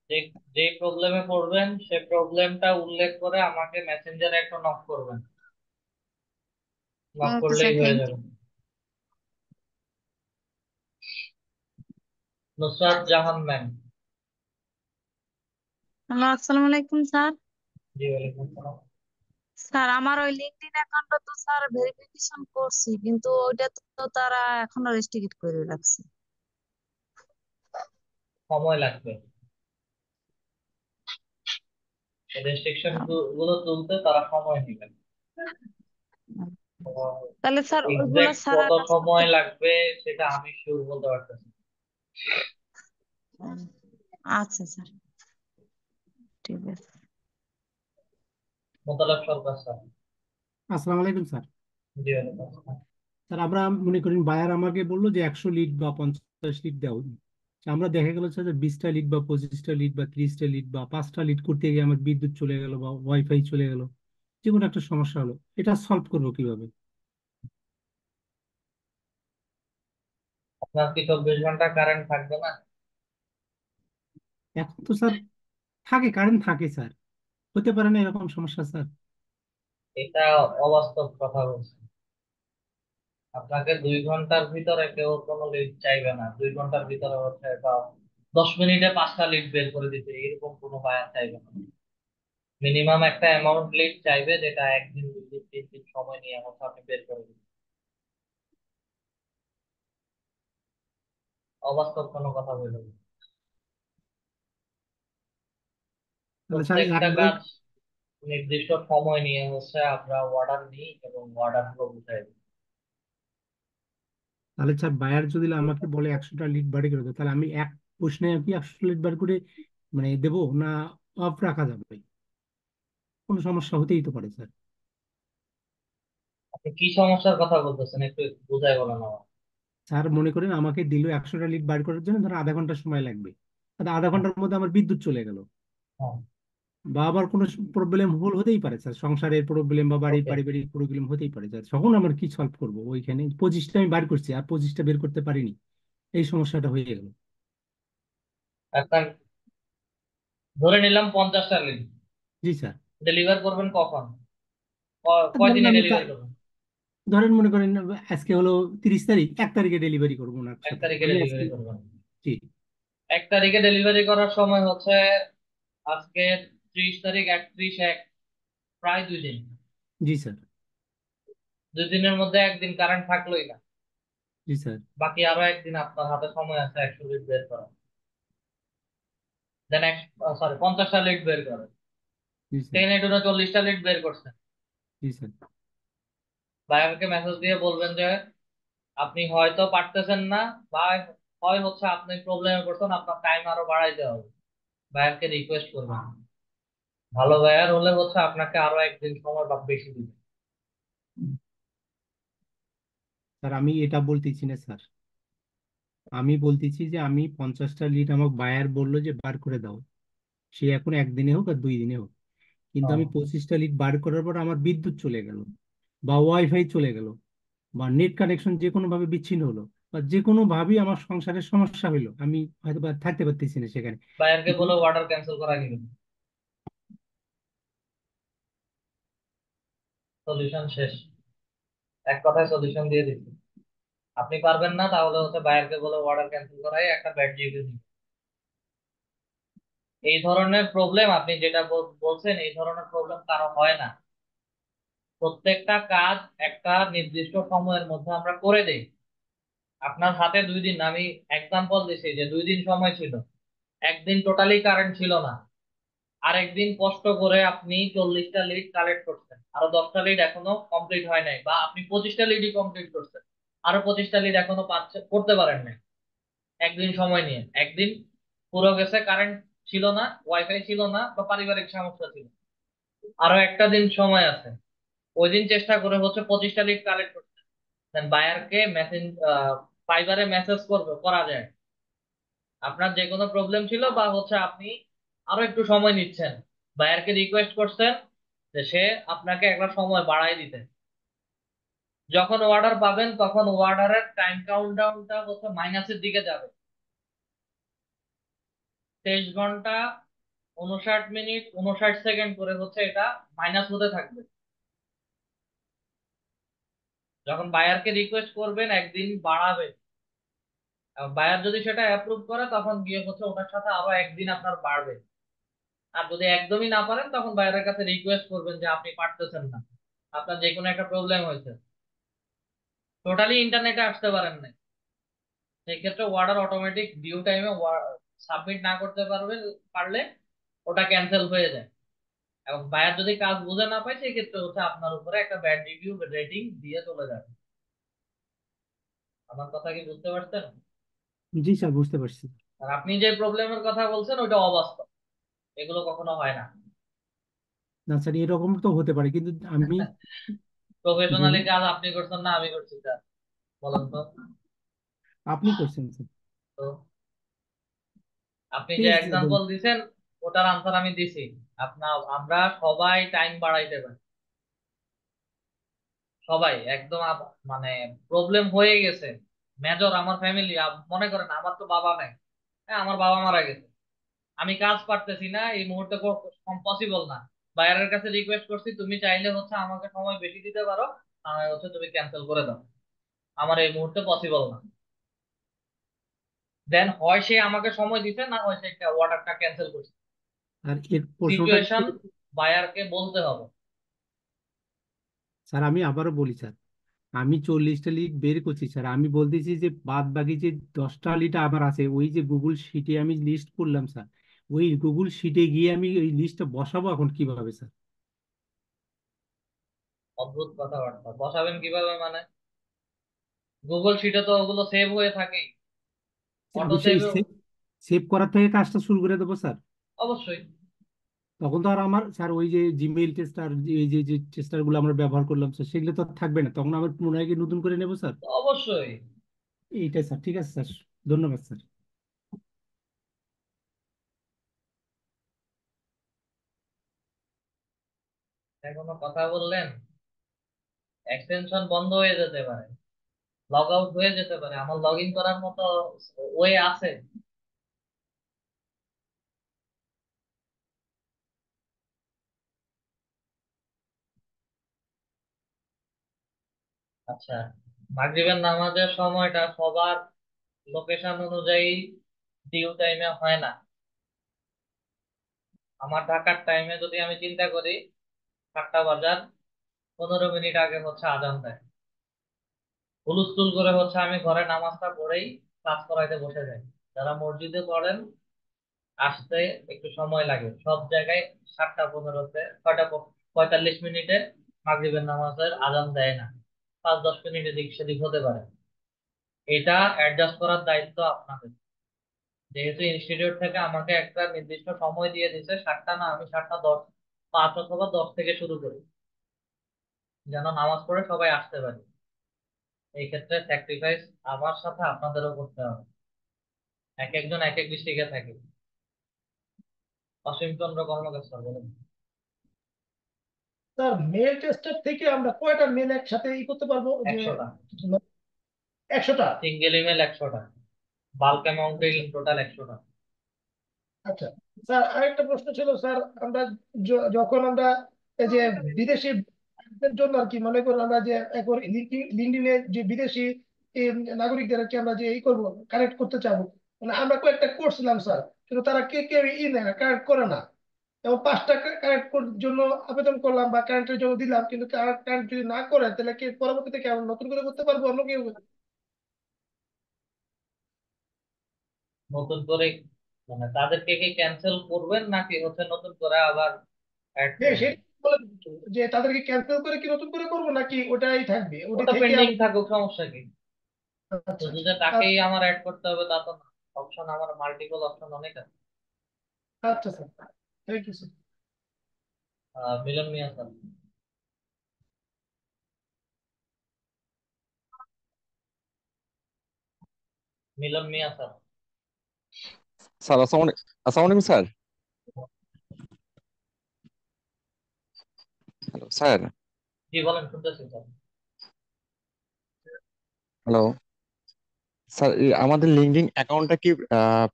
যে যে প্রবলেমে পড়বেন সে প্রবলেমটা উল্লেখ করে আমাকে মেসেঞ্জারে একটা নক করবেন, নক ওকে করলেই স্যার, হয়ে থ্যাংক ইউ। যাবে। নুসরাত জাহান ম্যাম। হ্যালো, আসসালামু আলাইকুম স্যার। জি ওয়ালাইকুম আসসালাম। স্যার আমার ওই লিঙ্কডইন অ্যাকাউন্টটা তো স্যার ভেরিফিকেশন করছি, কিন্তু ওইটা তো তারা এখনো রেস্ট্রিক্ট করে রাখছে। সময় লাগবে রেস্ট্রিকশন গুলো তুলতে, তারা সময় নেবেন। তাহলে স্যার ওইগুলো এক্সাক্ট ছাড়া কত কাজ করতে সময় লাগবে সেটা আমি শিওর বলতে পারতেছি না। আচ্ছা স্যার, ঠিক আছে। মোতালেব সরকার স্যার। আসসালামু আলাইকুম স্যার। জি ওয়ালাইকুম আসসালাম। স্যার আমরা মনে করেন বায়ার আমাকে বললো যে 100 লিড বা 50 লিড দাও। আমরা দেখা গেল স্যার যে 20টা লিড বা 25টা লিড বা 30টা লিড বা 5টা লিড করতে গিয়ে আমার বিদ্যুৎ চলে গেল বা ওয়াইফাই চলে গেল, যে কোনো একটা সমস্যা হলো, এটা সলভ করবো কিভাবে? আপনার কি 24 ঘন্টা কারেন্ট থাকবে না? এখন তো স্যার থাকে, কারেন্ট থাকে স্যার, হতে পারে না এরকম সমস্যা স্যার? এটা অবাস্তব কথা বলছে। আপনাকে 2 ঘন্টার ভিতরে কেউ কোনো লিড চাইবে না, 2 ঘন্টার ভিতরে হচ্ছে বা 10 মিনিটে 5টা লিড বের করে দিতে, এরকম কোনো বায়ার চাইবে না। মিনিমাম একটা অ্যামাউন্ট লিড চাইবে যেটা 1 দিন 2 দিন 3 দিন সময় নিয়ে হচ্ছে আপনি বের করে দিবেন। অবাস্তব কোনো কথা বলবেন না। তাহলে স্যার প্রত্যেকটা একবারে, কাজ নির্দিষ্ট সময় নিয়ে হচ্ছে আমরা অর্ডার নিই এবং অর্ডার গুলো বুঝাই দিই। তাহলে স্যার বায়ার যদি আমাকে বলে 100টা লিড বাড়ি করে দেবো, তাহলে আমি এক প্রশ্নে কি 100টা লিড বাড়ি করে মানে দেবো, না অফ রাখা যাবে? কোনো সমস্যা হতেই তো পারে স্যার। আপনি কি সমস্যার কথা বলতেছেন একটু বুঝাই বলেন আমার। স্যার মনে করেন আমাকে দিল 100টা লিড বার করার জন্য, ধরো আধা ঘন্টা সময় লাগবে, আর আধা ঘন্টার মধ্যে আমার বিদ্যুৎ চলে গেল, হ্যাঁ, বা আবার কোনো প্রবলেম হতেই পারে স্যার, সংসারের প্রবলেম বা বাড়ির ওকে। পারিবারিক প্রবলেম হতেই পারে স্যার, তখন আমার কি সলভ করবো? ওইখানে 25টা আমি বার করছি আর 25টা বের করতে পারিনি, এই সমস্যাটা হয়ে গেল। একটা ধরে নিলাম 50টা লিড জি স্যার। ডেলিভার করবেন কখন? ধরেন কয়দিনে আমি ডেলিভার করবেন? ধরেন মনে করেন আজকে হলো 30 তারিখ, 1 তারিখে ডেলিভারি করবো ওনার 1 সাথে তারিখে আমি আজকে। ডেলিভারি করবেন। জি। 1 তারিখে ডেলিভারি করার সময় হচ্ছে আজকে 30 তারিখ, 31/1, প্রায় 2 দিন। জি স্যার। 2 দিনের মধ্যে একদিন কারেন্ট থাকলোই না, জি স্যার। বাকি আরো একদিন আপনার হাতে সময় আছে 100 লিড বের করা। দেন সরি 50টা লিড বের করেন। জি স্যার। 10 এ 40টা লিড বের করছেন। জি স্যার। বায়ারকে মেসেজ দিয়ে বলবেন যে আপনি হয়তো পারতেছেন না, বা হয় হচ্ছে আপনি প্রবলেমে পড়ছেন, আপনার টাইম আরো বাড়াইতে হবে। বায়ারকে রিকোয়েস্ট করবেন। ভালো বায়ার হলে হচ্ছে আপনাকে আরো একদিন সময় বা বেশি দিবে। স্যার আমি এটা বলতেছি না স্যার, আমি বলতেছি যে আমি 50টা লিড আমাকে বায়ার বললো যে বার করে দাও, সে এখন 1 দিনে হোক আর 2 দিনে হোক, কিন্তু হ্যাঁ, আমি 25টা লিড বার করার পর আমার বিদ্যুৎ চলে গেল, বা ওয়াইফাই চলে গেল, বা নেট কানেকশন যে কোনো ভাবে বিচ্ছিন্ন হলো, বা যে কোনো ভাবেই আমার সংসারের সমস্যা হইলো, আমি হয়তো বা থাকতে পারতেছি না সেখানে। বায়ারকে বলে অর্ডার ক্যান্সেল করা নিবেন। সলিউশন শেষ। এক কথায় সলিউশন দিয়ে দিচ্ছি। আপনি পারবেন না, তাহলে হচ্ছে বায়ারকে বলে অর্ডার ক্যান্সেল করাই একটা ব্যাড রিভিউ দিন। এই ধরনের প্রবলেম আপনি যেটা বলছেন, এই ধরনের প্রবলেম কারো হয় না। প্রত্যেকটা কাজ একটা নির্দিষ্ট সময়ের মধ্যে আমরা করে দেই। আপনার হাতে 2 দিন, আমি এক্সাম্পল দিছি যে 2 দিন সময় ছিল, একদিন টোটালি কারেন্ট ছিল না, আরেকদিন কষ্ট করে আপনি 40টা লিড কালেক্ট করছেন, আরো 10টা লিড এখনো কমপ্লিট হয় নাই, বা আপনি 25টা লিডই কমপ্লিট করছেন, আরো 25টা লিড এখনো করতে পারেন নাই। একদিন সময় নিয়ে, একদিন পুরো গেছে, কারেন্ট ছিল না, ওয়াইফাই ছিল না, বা পারিবারিক সমস্যা ছিল, আরো একটা দিন সময় আছে। ওই দিন চেষ্টা করে হচ্ছে 25টা লিড কালেক্ট করতে, দেন বায়ারকে মেসেজ, ফাইবারে মেসেজ করা যায় আপনার যে কোনো প্রবলেম ছিল, বা হচ্ছে আপনি আরো একটু সময় নিচ্ছেন, বায়ারকে রিকোয়েস্ট করছেন যে সে আপনাকে একটা সময় বাড়াই দিতে। যখন অর্ডার পাবেন তখন অর্ডারের টাইম কাউন্টডাউনটা হচ্ছে মাইনাসের দিকে যাবে। 23 ঘন্টা 59 মিনিট 59 সেকেন্ড করে হচ্ছে এটা মাইনাস হতে থাকবে। যখন বায়ারকে রিকোয়েস্ট করবেন একদিন বাড়াবে, বায়ার যদি সেটা অ্যাপ্রুভ করে তখন গিয়ে হচ্ছে ওটার সাথে আরো একদিন আপনার বাড়বে। আর যদি একদমই না পারেন তখন বায়ারের কাছে রিকোয়েস্ট করবেন যে আপনি পারতেছেন না, আপনার যে কোনো একটা প্রবলেম হয়েছে, টোটালি ইন্টারনেটে আসতে পারেন না, সেই ক্ষেত্রে অর্ডার অটোমেটিক ডিউ টাইমে সাবমিট না করতে পারলে ওটা ক্যান্সেল হয়ে যায়। এবং বায়ার যদি কাজ বুঝে না পায়, সেই ক্ষেত্রে হচ্ছে আপনার উপরে একটা ব্যাড রিভিউ রেটিং দিয়ে চলে যাবে। আমার কথা কি বুঝতে পারছেন? জি স্যার, বুঝতে পারছি। আর আপনি যে প্রবলেমের কথা বলছেন ওইটা অবাস্তব, এগুলো কখনো হয় না। না স্যার, এরকম তো হতে পারে, কিন্তু আমি প্রফেশনালি বলি, কাজ আপনি করছেন না আমি করছি স্যার, বলেন তো। আপনি করছেন স্যার। তো আপনি যে প্লিজ এক্সাম্পল দিছেন ওটার আনসার আমি দিছি। আমরা সবাই টাইম বাড়াইতে পারি, সবাই একদম মানে প্রবলেম হয়ে গেছে মেজর। আমার ফ্যামিলি, মনে করেন আমার তো বাবা নাই, হ্যাঁ আমার বাবা মারা গেছে, আমি কাজ পারতেছি না এই মুহূর্তে, পসিবল না। বাইরের কাছে রিকোয়েস্ট করছি তুমি চাইলে হচ্ছে আমাকে সময় বেশি দিতে পারো, আর হচ্ছে তুমি ক্যান্সেল করে দাও, আমার এই মুহূর্তে পসিবল না। দেন হয় সে আমাকে সময় দিতে, না হয় সে অর্ডারটা ক্যান্সেল করছে। আর এর প্রশ্নটা সিচুয়েশন বায়ারকে বলতে হবে। স্যার আমি আবারও বলি স্যার, আমি 40টা লিড বের করছি স্যার, আমি বলতেছি যে বাদ বাকি যে 10টা লিড আমার আছে, ওই যে গুগল শিটে আমি লিস্ট করলাম স্যার, ওই গুগল শিটে গিয়ে আমি ওই লিস্টটা বসাবো এখন কিভাবে স্যার? অদ্ভুত কথাবার্তা, বসাবেন কিভাবে মানে? গুগল শিটে তো ওগুলো সেভ হয়ে থাকে, অটো আমি সেই সেভ। সেভ সেভ করার থেকে কাজটা শুরু করে দেবো স্যার। অবশ্যই। তখন তো আর আমার স্যার ওই যে জিমেইল টেস্টার, এই যে যে টেস্টার গুলো আমরা ব্যবহার করলাম স্যার, সেগুলো তো আর থাকবে না, তখন আমার পুনরায় কি নতুন করে নেবো স্যার? অবশ্যই এইটাই স্যার, ঠিক আছে স্যার, ধন্যবাদ স্যার। কোনো কথা বললেন, এক্সটেনশন বন্ধ হয়ে যেতে পারে, লগ আউট হয়ে যেতে পারে, আমার লগ ইন করার মতো ওয়ে আছে? আচ্ছা, মাগরিবের নামাজের সময়টা সবার লোকেশন অনুযায়ী ডিউ টাইমে হয় না। আমার ঢাকার টাইমে যদি আমি চিন্তা করি, 7টা বাজার 15 মিনিট আগে হচ্ছে আজান দেয়, হুলস্থুল করে হচ্ছে আমি ঘরে নামাজটা পড়েই ক্লাস করাইতে বসে যাই। যারা মসজিদে পড়েন আসতে একটু সময় লাগে সব জায়গায়। 7টা 15-তে 6টা 45 মিনিটে মাগরিবের নামাজের আজান দেয় না, 5-10 মিনিট এদিক সেদিক হতে পারে। এটা অ্যাডজাস্ট করার দায়িত্ব আপনাদের। যেহেতু ইনস্টিটিউট থেকে আমাকে একটা নির্দিষ্ট সময় দিয়ে দিচ্ছে, 7টা না, আমি 7টা 10, 5 অথবা 10 থেকে শুরু করি, যেন নামাজ পড়ে সবাই আসতে পারে। এই ক্ষেত্রে স্যাক্রিফাইস আমার সাথে আপনাদেরও করতে হবে। এক একজন এক এক ডিস্ট্রিক্টে থাকে। অসীম চন্দ্র কর্মকার স্যার বলেন। স্যার মেল টেস্টার থেকে আমরা কয়টা মেল একসাথে করতে পারবো, যে 100টা 100টা? সিঙ্গেল ইমেল, 100টা বাল্ক অ্যামাউন্টে, ইন টোটাল 100টা। আচ্ছা স্যার, আরেকটা প্রশ্ন ছিল স্যার, আমরা যখন আমরা এই যে বিদেশি জন্য আর কি, মনে করুন আমরা যে একবার লিঙ্কডিনে যে বিদেশি এই নাগরিকদের আর কি আমরা যে করবো, কানেক্ট করতে চাবো, মানে আমরা কয়েকটা করছিলাম স্যার, কিন্তু তারা কেউ নেয় না, কানেক্ট করে না। এবং 5টা কানেক্ট জন্য আবেদন করলাম বা কারেন্টের জন্য দিলাম, কিন্তু কারেন্ট যদি না করে তাহলে কি পরবর্তীতে কেমন নতুন করে করতে পারবো অন্য কেউ? নতুন করে মানে তাদেরকে কি ক্যান্সেল করবেন নাকি হচ্ছে নতুন করে আবার অ্যাড হ্যাঁ, করবেন? সেটা বলে দিচ্ছি, যে তাদেরকে ক্যান্সেল করে কি নতুন করে করবো, নাকি ওটাই থাকবে, ওটাই ওটা থেকে পেন্ডিং থাকুক, সমস্যা কি? আচ্ছা শুধু আচ্ছা যে তাকেই আচ্ছা আমার অ্যাড করতে হবে তা তো না। অপশন আমার মাল্টিপল অপশন অনেক আছে। আচ্ছা sir, thank you sir. Milon Miah sir. Milon Miah sir. Sir আসসালামু আলাইকুম স্যার। Hello sir. কি বলেন, শুনতেছি স্যার। হ্যালো স্যার, আমাদের লিঙ্কডইন অ্যাকাউন্টটা কি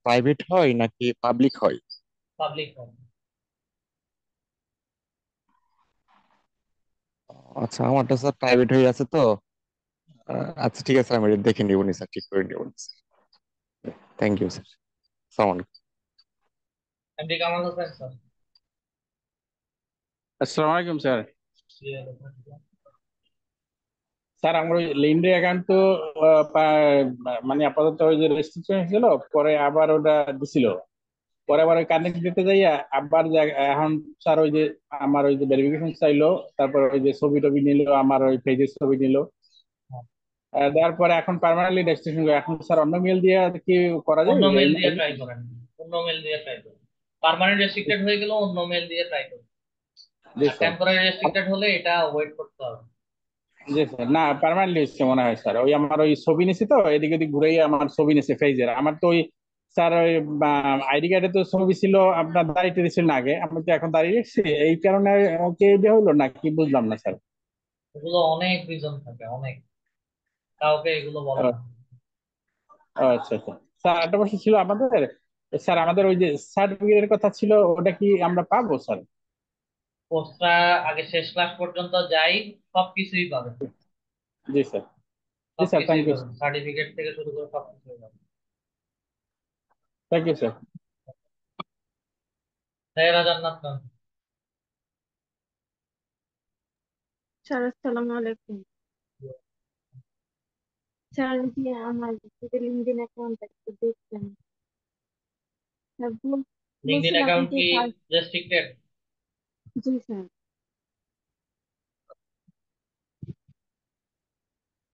প্রাইভেট হয় নাকি পাবলিক হয়? Public phone. আচ্ছা, আমারটা স্যার প্রাইভেট হয়ে আছে তো। আচ্ছা ঠিক আছে, আমি এটা দেখে নিব নি স্যার, ঠিক করে নিব নি স্যার। Thank you sir. আসসালামু আলাইকুম। MD Kamal Hossain sir. আসসালামু আলাইকুম স্যার। জি, ওয়ালাইকুম। স্যার আমার ওই লিন্ডে অ্যাকাউন্ট তো মানে আপাতত ওই যে রেস্ট্রিকশন ছিল, পরে আবার ওটা দিছিল, পরে আবার ওই কানেক্ট দিতে যাইয়া আবার এখন স্যার ওই যে আমার ওই যে ভেরিফিকেশন চাইলো, তারপর ওই যে ছবি টবি নিল, আমার ওই পেজের ছবি নিল, দেওয়ার পরে এখন পার্মানেন্টলি রেজিস্ট্রেশন করে। এখন স্যার অন্য মেল দিয়ে কি করা যায়? অন্য মেল দিয়ে ট্রাই করেন, অন্য মেল দিয়ে ট্রাই করেন। পার্মানেন্ট রেস্ট্রিক্টেড হয়ে গেলে অন্য মেল দিয়ে ট্রাই করুন। জি আর স্যার। টেম্পোরারি রেস্ট্রিক্টেড হলে এটা ওয়েট করতে হবে। জি স্যার, না পার্মানেন্টলি হচ্ছে মনে হয় স্যার। ওই আমার ওই ছবি নিছি তো, এদিক ওদিক ঘুরেই আমার ছবি নিছে ফেজের। আমার তো ওই স্যার ওই আইডি কার্ডে তো ছবি ছিল, আপনার দাঁড়িয়ে দিয়েছিল না আগে, আমি তো এখন দাঁড়িয়ে রেখেছি, এই কারণে ওকে দেওয়া হলো না কি বুঝলাম না স্যার। এগুলো অনেক রিজন থাকে, অনেক, কাউকে এগুলো বলে ও না। আচ্ছা আচ্ছা স্যার, একটা প্রশ্ন ছিল আমাদের। স্যার আমাদের ওই যে সার্টিফিকেটের কথা ছিল, ওটা কি আমরা পাবো স্যার? কোর্সটা আগে শেষ ক্লাস পর্যন্ত যাই, সবকিছুই পাবেন। জি স্যার। জি স্যার, সবকিছুই থ্যাংক ইউ। পাবেন, সার্টিফিকেট থেকে শুরু করে সবকিছুই পাবেন। Thank you sir. সাহেরা জান্নাত ম্যাম। স্যার আসসালামু আলাইকুম। স্যার যে আমার লিঙ্কডিন অ্যাকাউন্টটা একটু দেখতেন। স্যার লিঙ্কডইন বলছিলাম অ্যাকাউন্ট যে কি রেস্ট্রিক্টেড? জি স্যার।